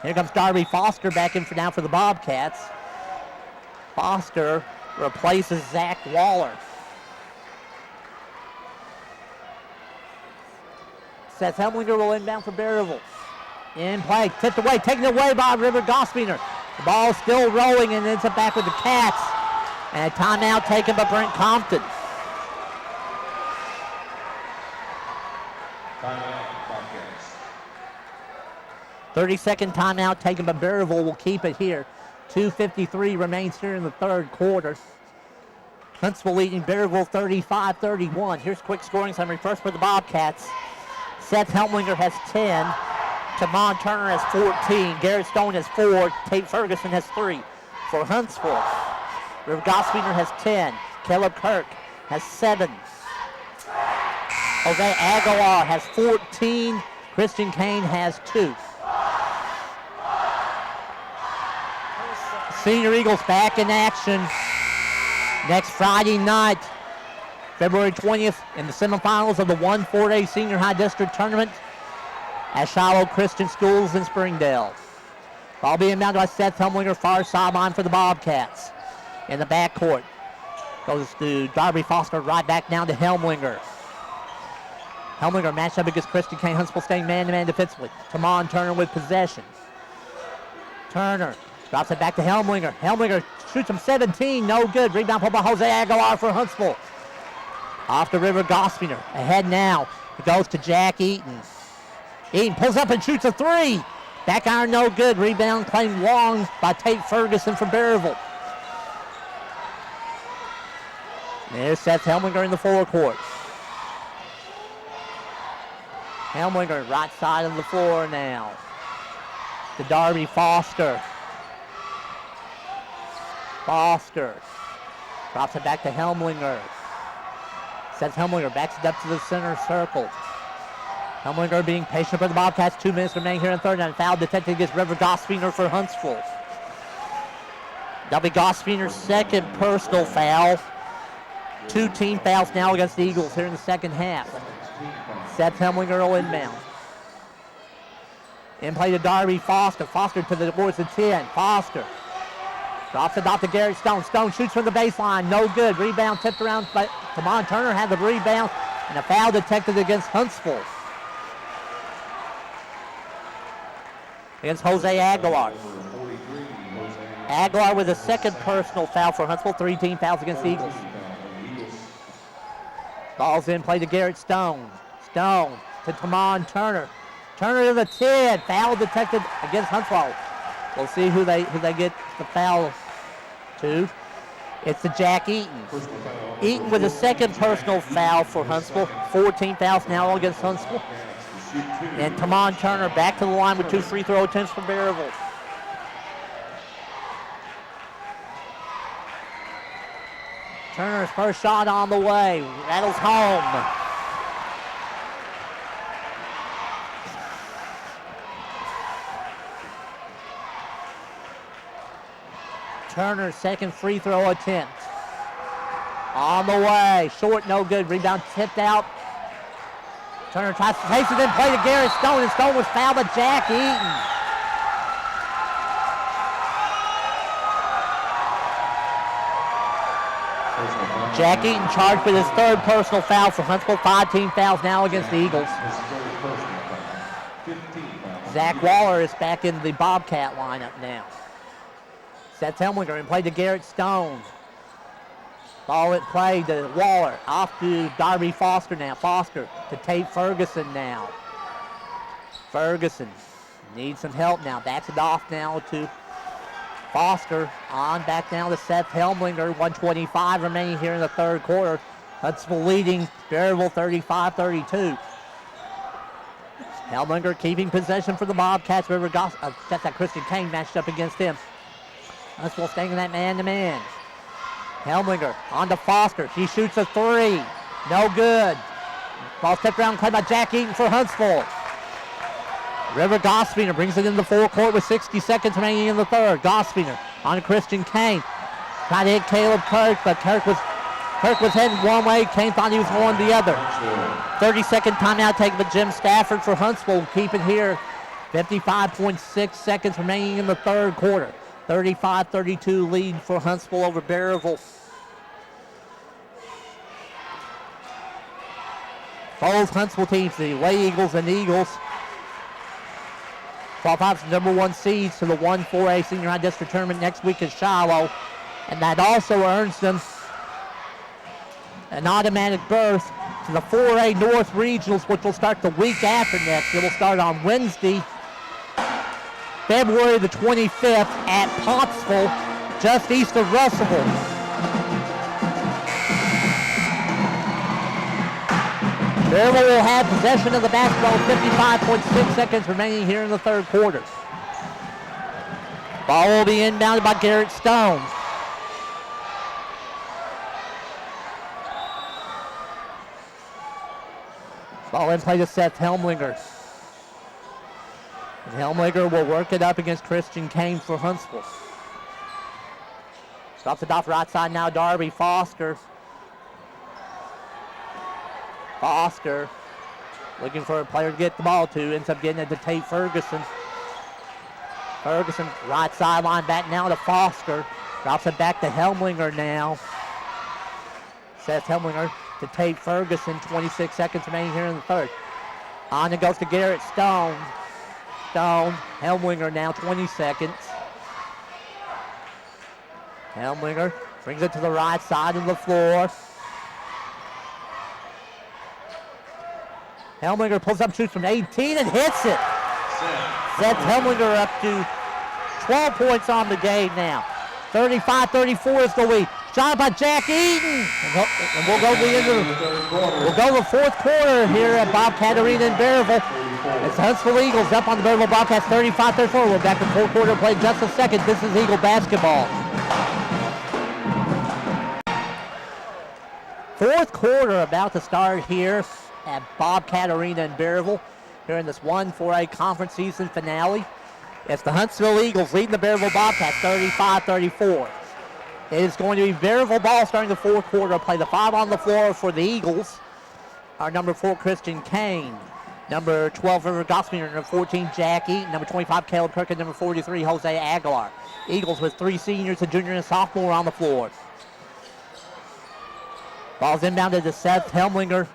Here comes Darby Foster back in for now for the Bobcats. Foster replaces Zach Waller. Seth Hemlinger will inbound for Berryville. In play, tipped away, taken away by River Gospiner. The ball still rolling and ends up back with the Cats. And a timeout taken by Brent Compton. Timeout, Bobcats. 30-second timeout taken by Berryville. Will keep it here. 2:53 remains here in the third quarter. Huntsville leading Berryville 35-31. Here's quick scoring summary. First for the Bobcats. Seth Hemlinger has 10. Tamon Turner has 14. Garrett Stone has 4. Tate Ferguson has 3. For Huntsville, River Gospiner has 10. Caleb Kirk has 7. Jose Aguilar has 14. Christian Kane has 2. Senior Eagles back in action next Friday night, February 20th, in the semifinals of the 1-4A Senior High District Tournament at Shiloh Christian Schools in Springdale. Ball being mounted by Seth Hemlinger, far sideline for the Bobcats. In the backcourt, goes to Darby Foster, right back down to Hemlinger. Hemlinger matched up against Christian Kane. Huntsville staying man-to-man defensively. Tamon Turner with possession. Turner drops it back to Hemlinger. Hemlinger shoots from 17, no good. Rebound pulled by Jose Aguilar for Huntsville. Off to River Gospiner. Ahead now. It goes to Jack Eaton. Eaton pulls up and shoots a 3. Back iron, no good. Rebound claimed long by Tate Ferguson for Berryville. There's Seth Helminger in the forecourt. Helminger, right side of the floor now. To Darby Foster. Foster drops it back to Helminger. Seth Helminger backs it up to the center circle. Helminger being patient for the Bobcats. 2 minutes remaining here in third, and foul detected against River Gosfiner for Huntsville. That'll be Gosfiner's second personal foul. 2 team fouls now against the Eagles here in the second half. Seth Helminger will inbound. In play to Darby Foster. Foster towards the 10. Foster drops it off to Garrett Stone. Stone shoots from the baseline. No good. Rebound tipped around. But Tamon Turner had the rebound, and a foul detected against Huntsville. Against Jose Aguilar. Aguilar with a second personal foul for Huntsville. 3 team fouls against the Eagles. Ball's in play to Garrett Stone. Stone to Tamon Turner. Turner to the 10. Foul detected against Huntsville. We'll see who they get the foul to. It's to Jack Eaton. Eaton with a second personal foul for Huntsville. 14 fouls now against Huntsville. And Tamon Turner back to the line with 2 free throw attempts for Berryville. Turner's first shot on the way. Rattles home. Turner's second free throw attempt. On the way. Short, no good. Rebound tipped out. Turner tries to take it in play to Garrett Stone, and Stone was fouled by Jack Eaton. Jack Eaton charged with his third personal foul for Huntsville. 5 team fouls now against the Eagles. Zach Waller is back in the Bobcat lineup now. Seth Helminger in play to Garrett Stone. Ball at play to Waller. Off to Darby Foster now. Foster to Tate Ferguson now. Ferguson needs some help now. Backs it off now to Foster. On back now to Seth Helminger. 1:25 remaining here in the third quarter. Huntsville leading Berryville 35-32. Helminger keeping possession for the Bobcats. That's that Christian Kane matched up against him. Huntsville staying in that man-to-man. Helminger on to Foster. He shoots a 3. No good. Ball tipped around, played by Jack Eaton for Huntsville. River Gosfiner brings it into the forecourt with 60 seconds remaining in the third. Gosfiner on to Christian Kane. Tried to hit Caleb Kirk, but Kirk was heading one way. Kane thought he was going the other. 30-second timeout taken by Jim Stafford for Huntsville. Keep it here. 55.6 seconds remaining in the third quarter. 35-32 lead for Huntsville over Berryville. Both Huntsville teams, the Way Eagles and Eagles, qualify for number 1 seeds to the 1-4A Senior High District Tournament next week in Shiloh. And that also earns them an automatic berth to the 4A North Regionals, which will start the week after next. It will start on Wednesday, February the 25th at Pottsville, just east of Russellville. Berryville will have possession of the basketball with 55.6 seconds remaining here in the third quarter. Ball will be inbounded by Garrett Stone. Ball in play to Seth Helminger. And Helminger will work it up against Christian Kane for Huntsville. Drops it off right side now, Darby Foster. Foster looking for a player to get the ball to. Ends up getting it to Tate Ferguson. Ferguson right sideline back now to Foster. Drops it back to Helminger now. Seth Helminger to Tate Ferguson. 26 seconds remaining here in the third. On it goes to Garrett Stone. Stone, Helminger now 20 seconds. Helminger brings it to the right side of the floor. Helminger pulls up, shoots from 18 and hits it. Seth Hemlinger up to 12 points on the game now. 35-34 is the lead. Shot by Jack Eaton. And we'll go the fourth quarter here at Bobcat Arena in Berryville. It's the Huntsville Eagles up on the Berryville Bobcats 35-34. We're back to fourth quarter play in just a second. This is Eagle basketball. Fourth quarter about to start here at Bobcat Arena in Berryville here in this 1-4A conference season finale. It's the Huntsville Eagles leading the Berryville Bobcats 35-34. It is going to be Berryville ball starting the fourth quarter. Play the 5 on the floor for the Eagles. Our number 4, Christian Kane. Number 12, River Gospel. Number 14, Jack Eaton. Number 25, Caleb Kirk. And number 43, Jose Aguilar. Eagles with 3 seniors, a junior and a sophomore on the floor. Ball's inbounded to Seth Hemlinger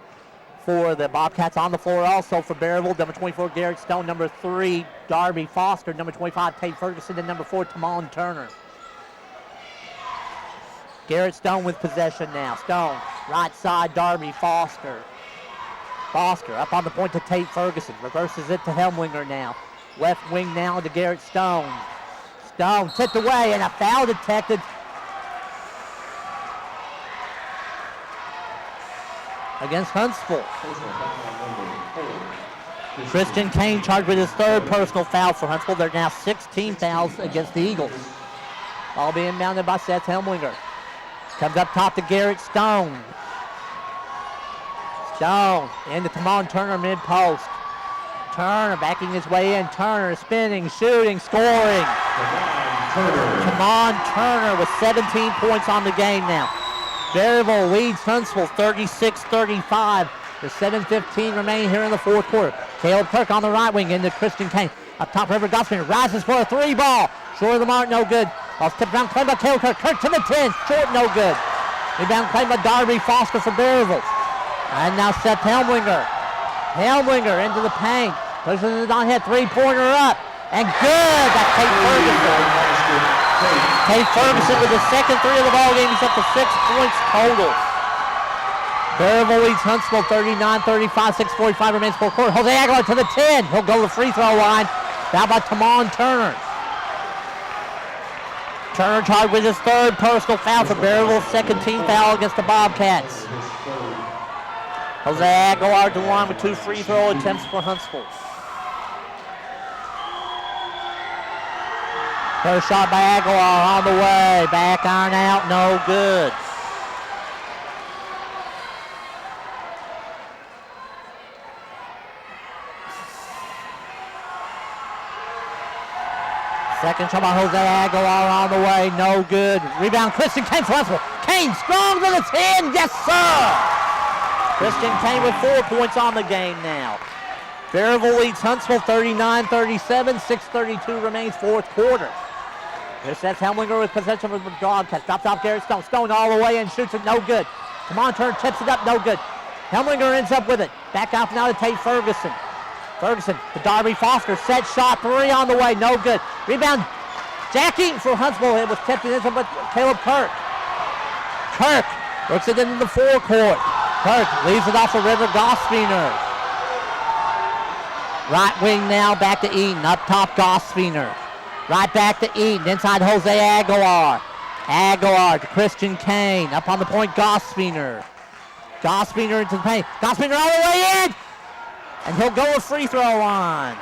for the Bobcats on the floor also for Berryville. Number 24, Garrett Stone. Number 3, Darby Foster. Number 25, Tate Ferguson. And number 4, Tamon Turner. Garrett Stone with possession now. Stone, right side, Darby Foster. Foster up on the point to Tate Ferguson. Reverses it to Hemlinger now. Left wing now to Garrett Stone. Stone tipped away and a foul detected. Against Huntsville. Christian Kane charged with his 3rd personal foul for Huntsville. There are now 16 fouls against the Eagles. All being inbounded by Seth Hemlinger. Comes up top to Garrett Stone. Stone into Tamon Turner mid-post. Turner backing his way in. Turner spinning, shooting, scoring. Tamon Turner with 17 points on the game now. Berryville leads Huntsville 36-35. There's 7:15 remaining here in the fourth quarter. Caleb Kirk on the right wing into Christian Kane. Up top, River Gospel rises for a 3 ball. Short of the mark, no good. Ball tipped around, claimed by Caleb Kirk. Kirk to the 10, short, no good. Rebound claimed by Darby Foster for Berryville. And now Seth Hemlinger. Hemlinger into the paint. Pushes it on head, 3-pointer up. And good, that's Tate Ferguson. Tate Ferguson with the second 3 of the ball game. He's up to 6 points total. Berryville leads Huntsville 39-35, 6:45 remains fourth quarter. Jose Aguilar to the 10. He'll go to the free throw line. Fouled by Tamon Turner. Turner charged with his 3rd personal foul for Berryville, 2nd team foul against the Bobcats. Jose Aguilar to the line with 2 free throw attempts for Huntsville. First shot by Aguilar on the way. Back iron out, no good. Second shot by Jose Aguilar on the way, no good. Rebound, Christian Kane for Huntsville. Kane strong to the 10, yes sir! Christian Kane with 4 points on the game now. Berryville leads Huntsville 39-37, 6:32 remains fourth quarter. Here's Seth Hemlinger with possession of the Bobcats. Drops off Garrett Stone. Stone all the way and shoots it, no good. Tamon Turner tips it up, no good. Hemlinger ends up with it. Back off now to Tate Ferguson. Ferguson to Darby Foster. Set shot, 3 on the way, no good. Rebound, Jack Eaton for Huntsville. It was tipped in with Caleb Kirk. Kirk works it into the forecourt. Kirk leaves it off for River Gospiner. Right wing now, back to Eaton. Up top, Gospiner. Right back to Eaton. Inside, Jose Aguilar. Aguilar to Christian Kane. Up on the point, Gospiner. Gospiner into the paint. Gospiner all the way in! And he'll go a free throw line.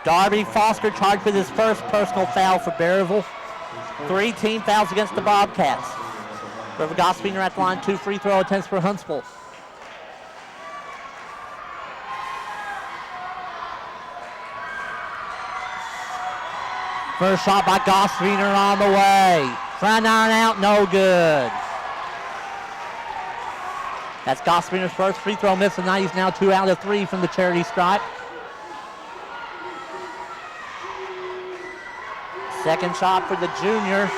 Darby Foster charged with his 1st personal foul for Berryville. 3 team fouls against the Bobcats. River Gospiner at the line, 2 free throw attempts for Huntsville. First shot by Gospiner on the way. Front iron out, no good. That's Gospiner's 1st free throw miss tonight. He's now 2 out of 3 from the charity stripe. Second shot for the junior.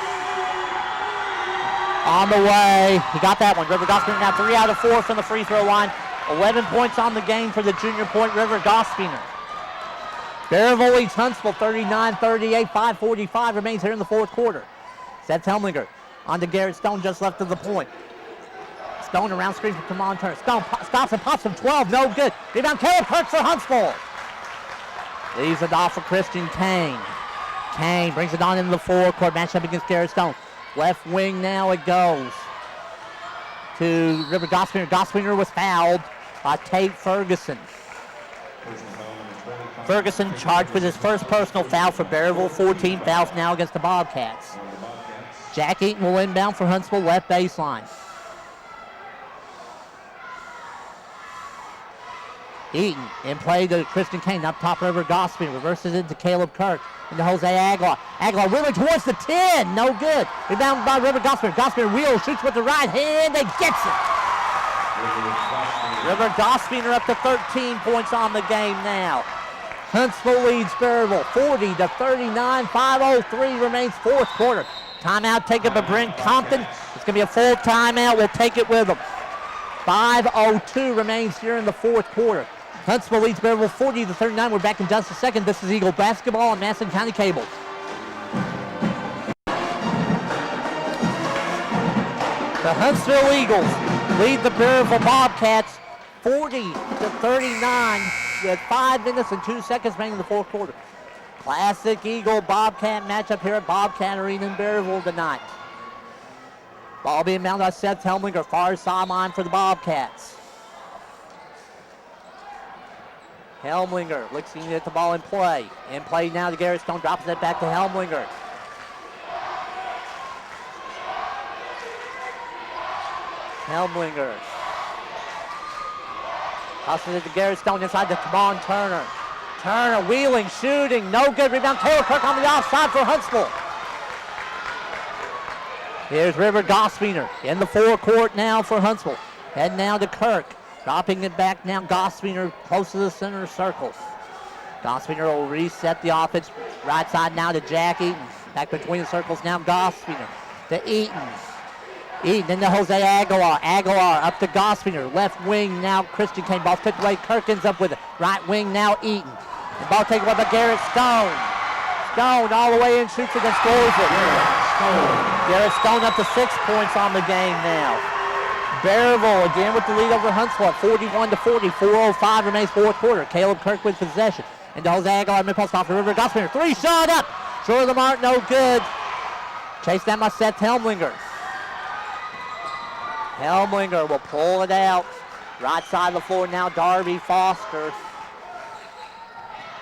On the way. He got that one. River Gospiner now 3 out of 4 from the free throw line. 11 points on the game for the junior point, River Gospiner. Berryville leads Huntsville 39-38, 5:45 remains here in the fourth quarter. Seth Hemlinger on to Garrett Stone just left of the point. Stone around screen for Kamon Turner. Stone stops and pops from 12. No good. Rebound Caleb Kirk for Huntsville. Leaves it off for Christian Kane. Kane brings it on into the forecourt. Matchup against Garrett Stone. Left wing now it goes to River Goswinger. Goswinger was fouled by Tate Ferguson. Ferguson charged with his first personal foul for Berryville. 14 fouls now against the Bobcats. Jack Eaton will inbound for Huntsville, left baseline. Eaton in play to Christian Kane, up top River Goswinger, reverses it to Caleb Kirk, into Jose Aguilar. Aguilar really towards the 10, no good. Rebound by River Goswinger. Goswinger wheels, shoots with the right hand, and gets it. River Goswinger up to 13 points on the game now. Huntsville leads Berryville 40-39. 5:03 remains fourth quarter. Timeout taken by Brent Compton. It's going to be a full timeout. We'll take it with them. 5:02 remains here in the fourth quarter. Huntsville leads Berryville 40-39. We're back in just a second. This is Eagle basketball on Madison County Cable. The Huntsville Eagles lead the Berryville Bobcats 40-39 with 5 minutes and 2 seconds remaining in the fourth quarter. Classic Eagle Bobcat matchup here at Bobcat Arena in Berryville tonight. Ball being mounted by Seth Helminger, far sideline for the Bobcats. Helminger looks to get the ball in play. In play now to Garrett Stone, drops it back to Helminger. Helminger. Hustles it to Garrett Stone inside to Kamon Turner. Turner wheeling, shooting, no good. Rebound Taylor Kirk on the offside for Huntsville. Here's River Goswinger in the forecourt now for Huntsville. Head now to Kirk. Dropping it back now, Goswinger close to the center circle. Goswinger will reset the offense. Right side now to Jack Eaton. Back between the circles now, Goswinger to Eaton. Eaton into Jose Aguilar. Aguilar up to Goswinger. Left wing now, Christian Kane. Ball tipped away. Kirkins up with it. Right wing now, Eaton. The ball taken away by Garrett Stone. Stone all the way in, shoots it and scores it. Garrett Stone up to 6 points on the game now. Berryville again with the lead over Huntsville at 41-40. 4:05 remains fourth quarter. Caleb Kirk with possession. Into Jose Aguilar, mid-post off the River Goswinger. 3 shot up. Short of the mark, no good. Chased down by Seth Helminger. Helminger will pull it out. Right side of the floor now, Darby Foster.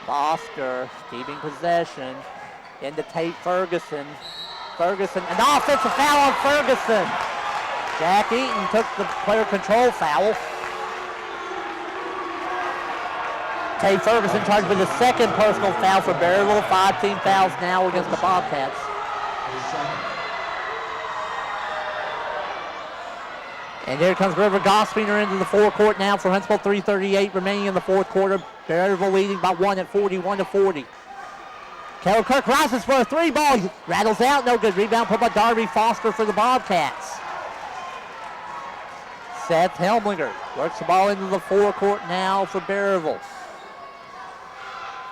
Foster keeping possession. Into Tate Ferguson. Ferguson, an offensive foul on Ferguson. Jack Eaton took the player control foul. Tate Ferguson charged with the second personal foul for Berryville. 5 team fouls now against the Bobcats. And here comes River Goswinger into the forecourt now for Huntsville. 3:38 remaining in the fourth quarter. Berryville leading by 1 at 41-40. Caleb Kirk rises for a 3 ball. Rattles out, no good. Rebound put by Darby Foster for the Bobcats. Seth Helminger works the ball into the forecourt now for Berryville.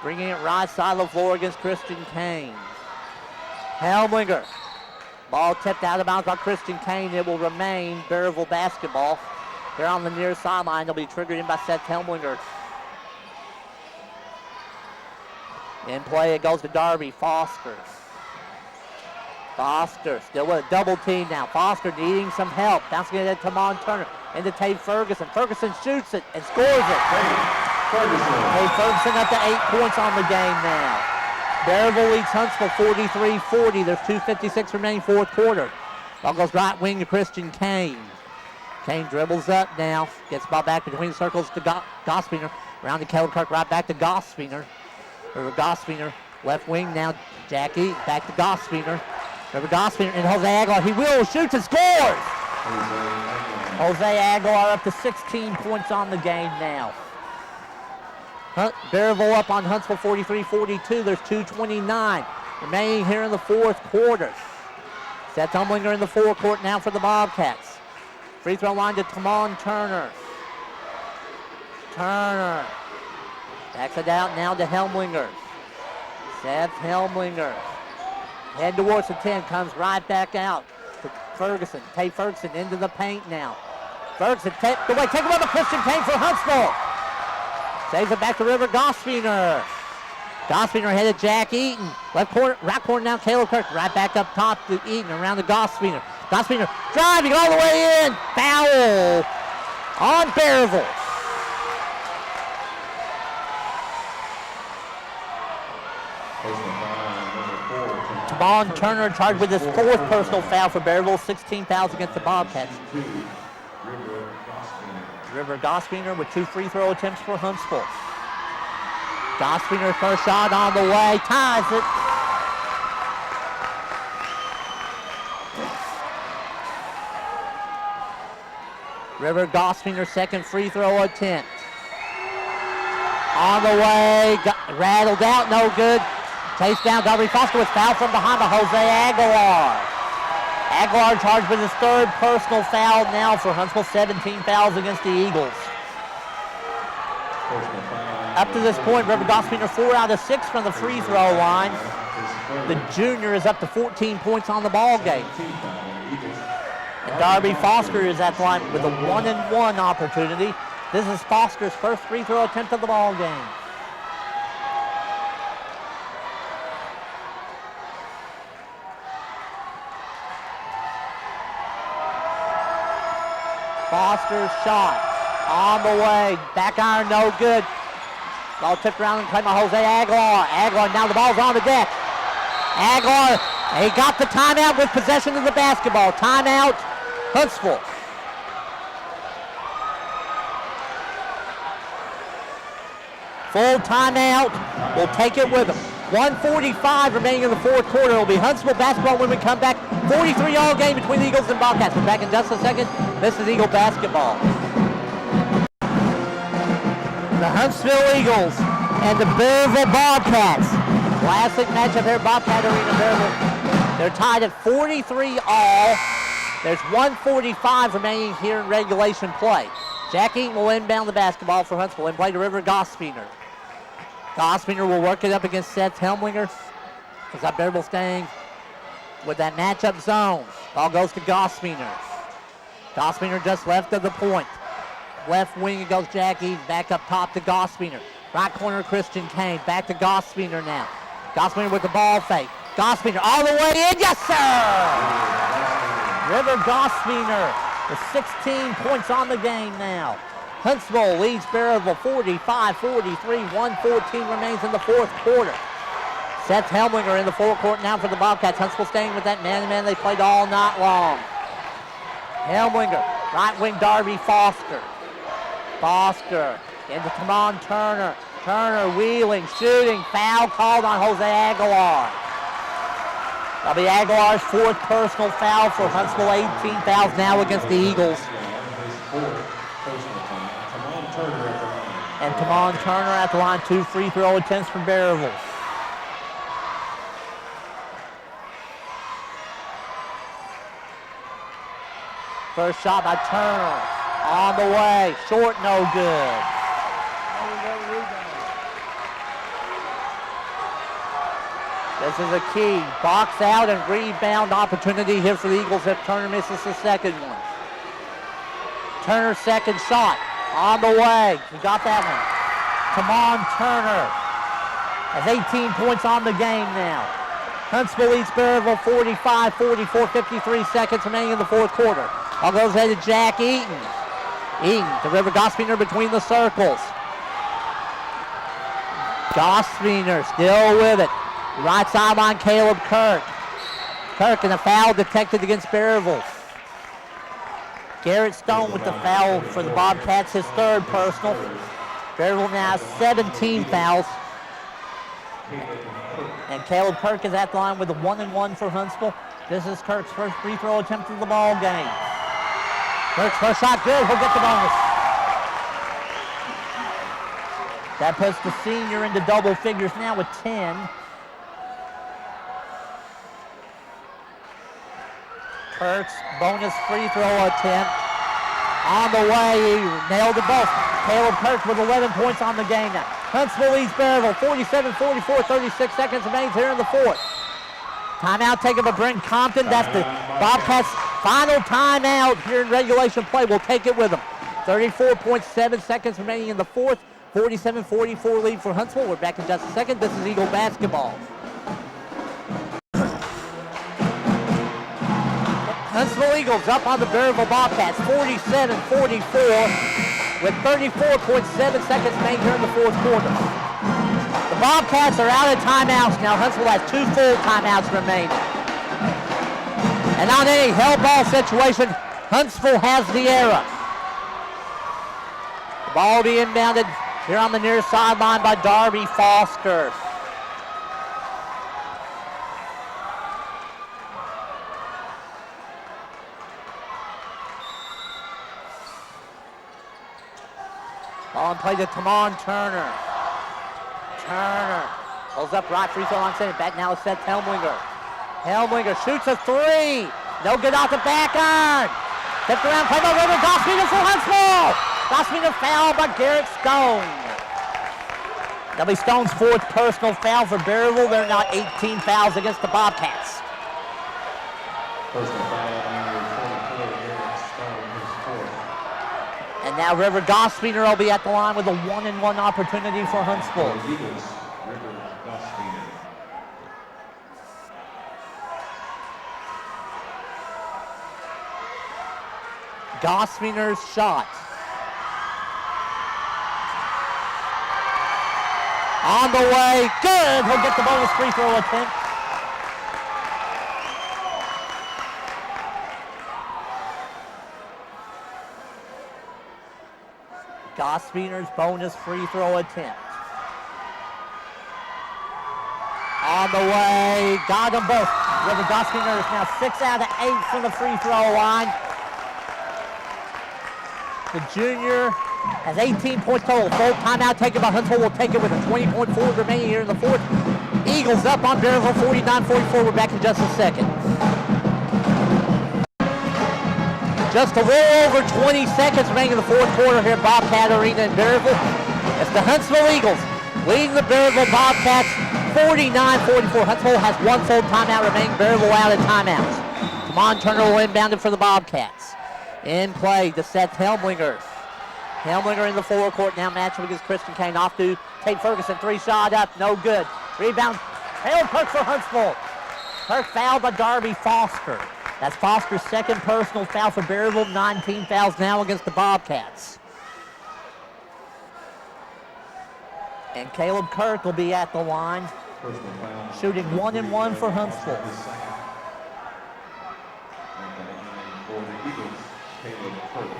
Bringing it right side of the floor against Christian Kane. Helminger. Ball tipped out of bounds by Christian Kane. It will remain Berryville basketball. They're on the near sideline. They'll be triggered in by Seth Helminger. In play, it goes to Darby Foster. Foster still with a double team now. Foster needing some help. Bouncing it to Kamon Turner. Into Tate Ferguson. Ferguson shoots it and scores it. Tate Ferguson up to 8 points on the game now. Berryville leads Huntsville 43-40. There's 2:56 remaining fourth quarter. Ball goes right wing to Christian Kane. Kane dribbles up now. Gets the ball back between the circles to Goswinger. Around to Caleb Kirk, right back to Goswinger. River Goswinger, left wing now. Jackie, back to Goswinger. River Goswinger and Jose Aguilar. He will, shoots and scores! Jose Aguilar up to 16 points on the game now. Berryville up on Huntsville 43-42. There's 2:29 remaining here in the fourth quarter. Seth Helminger in the forecourt now for the Bobcats. Free throw line to Kamon Turner. Turner backs it out now to Helminger. Seth Helminger. Head towards the 10, comes right back out to Ferguson. Tate Ferguson into the paint now. Ferguson take another Christian Kane for Huntsville. Saves it back to River Gosfiner. Gosfiner headed Jack Eaton. Left corner, right corner now Caleb Kirk. Right back up top to Eaton around the Gosfiner. Gosfiner driving all the way in. Foul on Berryville. Tamon Turner charged with his 4th personal foul for Berryville. 16 fouls against the Bobcats. River Gosfiner with 2 free throw attempts for Huntsville. Gosfiner's first shot on the way, ties it. River Gosfiner's second free throw attempt. On the way, rattled out, no good. Chased down, Darby Foster with foul from behind by Jose Aguilar. Aguilar charged with his 3rd personal foul now for Huntsville, 17 fouls against the Eagles. Up to this point, River Gosfiner 4 out of 6 from the free throw line. The junior is up to 14 points on the ball game. And Darby Foster is at the line with a 1-and-1 opportunity. This is Foster's first free throw attempt of the ball game. Foster's shot on the way, back iron, no good. Ball tipped around and played by Jose Aguilar. Aguilar, now the ball's on the deck. Aguilar, he got the timeout with possession of the basketball. Timeout, Huntsville. Full timeout, we'll take it with him. 1:45 remaining in the 4th quarter. It'll be Huntsville basketball when we come back. 43 all game between the Eagles and Bobcats. We're back in just a second. This is Eagle basketball. The Huntsville Eagles and the Berryville Bobcats. Classic matchup here, Bobcat Arena, Berryville. They're tied at 43 all. There's 1:45 remaining here in regulation play. Jack Eaton will inbound the basketball for Huntsville and play to River Gosfiner. Gosfiner will work it up against Seth Helmlinger. Is that Berryville staying with that matchup zone? Ball goes to Gosfiner. Gosfiner just left of the point. Left wing, it goes Jack Eaton. Back up top to Gosfiner. Right corner, Christian Kane. Back to Gosfiner now. Gosfiner with the ball fake. Gosfiner all the way in. Yes, sir! River Gosfiner with 16 points on the game now. Huntsville leads Berryville 45-43. 1:14 remains in the 4th quarter. Seth Helmlinger in the forecourt now for the Bobcats. Huntsville staying with that man-to-man they played all night long. Helmlinger, right wing Darby Foster. Foster into Tamon Turner. Turner wheeling, shooting, foul called on Jose Aguilar. That'll be Aguilar's 4th personal foul for Huntsville. 18 fouls now against the Eagles. And Tamon Turner at the line, 2 free throw attempts for Berryville. First shot by Turner. On the way, short, no good. This is a key box out and rebound opportunity here for the Eagles if Turner misses the second one. Turner's second shot on the way. He got that one. Tamon Turner has 18 points on the game now. Huntsville leads Berryville 45-44, 53 seconds remaining in the 4th quarter. Ball goes ahead to Jack Eaton. Eaton to River Gosfiner between the circles. Gosfiner still with it. Right sideline, Caleb Kirk. Kirk and a foul detected against Berryville. Garrett Stone with the foul for the Bobcats, his 3rd personal. Berryville now has 17 fouls. And Caleb Kirk is at the line with a 1-and-1 for Huntsville. This is Kirk's first free throw attempt of the ball game. Kirk's first shot good, he'll get the bonus. That puts the senior into double figures now with 10. Kirk's bonus free throw attempt. On the way, he nailed the both. Caleb Kirk with 11 points on the game now. Huntsville leads Berryville 47-44, 36 seconds remains here in the 4th. Timeout taken by Brent Compton. That's the Bobcats Final timeout here in regulation play. We'll take it with them. 34.7 seconds remaining in the fourth. 47-44 lead for Huntsville. We're back in just a second. This is Eagle basketball. Huntsville Eagles up on the Berryville Bobcats, 47-44 with 34.7 seconds remaining here in the fourth quarter. The Bobcats are out of timeouts now. Huntsville has 2 full timeouts remaining. And on any hell ball situation, Huntsville has the error. The ball will be inbounded here on the near sideline by Darby Foster. Ball and play to Tamon Turner. Turner pulls up right, free throw line, send it back now to Seth Helmlinger. Helmlinger shoots a 3. No good off the back iron. Tipped around, played by River Gospeeder for Huntsville. Gospeeder foul by Garrett Stone. That'll be Stone's 4th personal foul for Berryville. They're now 18 fouls against the Bobcats. Personal foul number 24, Garrett Stone, his 4th. And now River Gospeeder will be at the line with a 1-and-1 opportunity for Huntsville. The Eagles, River Gospeeder. Gospeeder's shot. On the way, good. He'll get the bonus free throw attempt. Gospeeder's bonus free throw attempt. On the way, got them both. River Gospeeder is now 6 out of 8 from the free throw line. The junior has 18 points total. Full timeout taken by Huntsville. Will take it with a 20.4 remaining here in the fourth. Eagles up on Berryville, 49-44. We're back in just a second. Just a little over 20 seconds remaining in the fourth quarter here at Bobcat Arena in Berryville. It's the Huntsville Eagles leading the Berryville Bobcats 49-44. Huntsville has 1 full timeout remaining. Berryville out of timeouts. Tamon Turner will inbound it for the Bobcats. In play to Seth Helmlinger. Helmlinger in the forecourt now matching against Christian Kane. Off to Tate Ferguson. 3 shot up. No good. Rebound. Caleb Kirk for Huntsville. Kirk fouled by Darby Foster. That's Foster's 2nd personal foul for Berryville. 19 fouls now against the Bobcats. And Caleb Kirk will be at the line. Shooting 1-and-1 for Huntsville. For the Eagles, Caleb Kirk.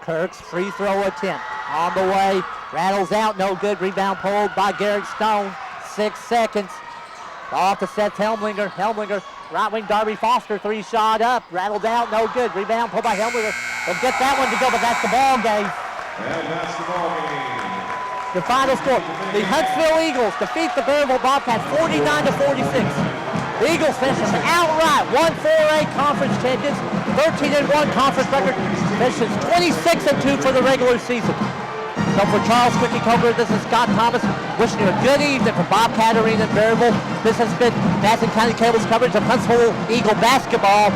Kirk's free throw attempt on the way, rattles out, no good. Rebound pulled by Garrett Stone. 6 seconds. Off to Seth Helmlinger. Helmlinger, right wing Darby Foster, 3 shot up, rattled out, no good. Rebound pulled by Helmlinger. They'll get that one to go, but that's the ball game. And that's the ball game. The final score, the Huntsville Eagles defeat the Berryville Bobcats 49-46. The Eagles finishes outright 1-4A conference champions, 13-1 conference record, finishes 26-2 for the regular season. So for Charles Quickie Coker, this is Scott Thomas wishing you a good evening from Bobcat Arena in Berryville. This has been Madison County Cable's coverage of Huntsville Eagle basketball.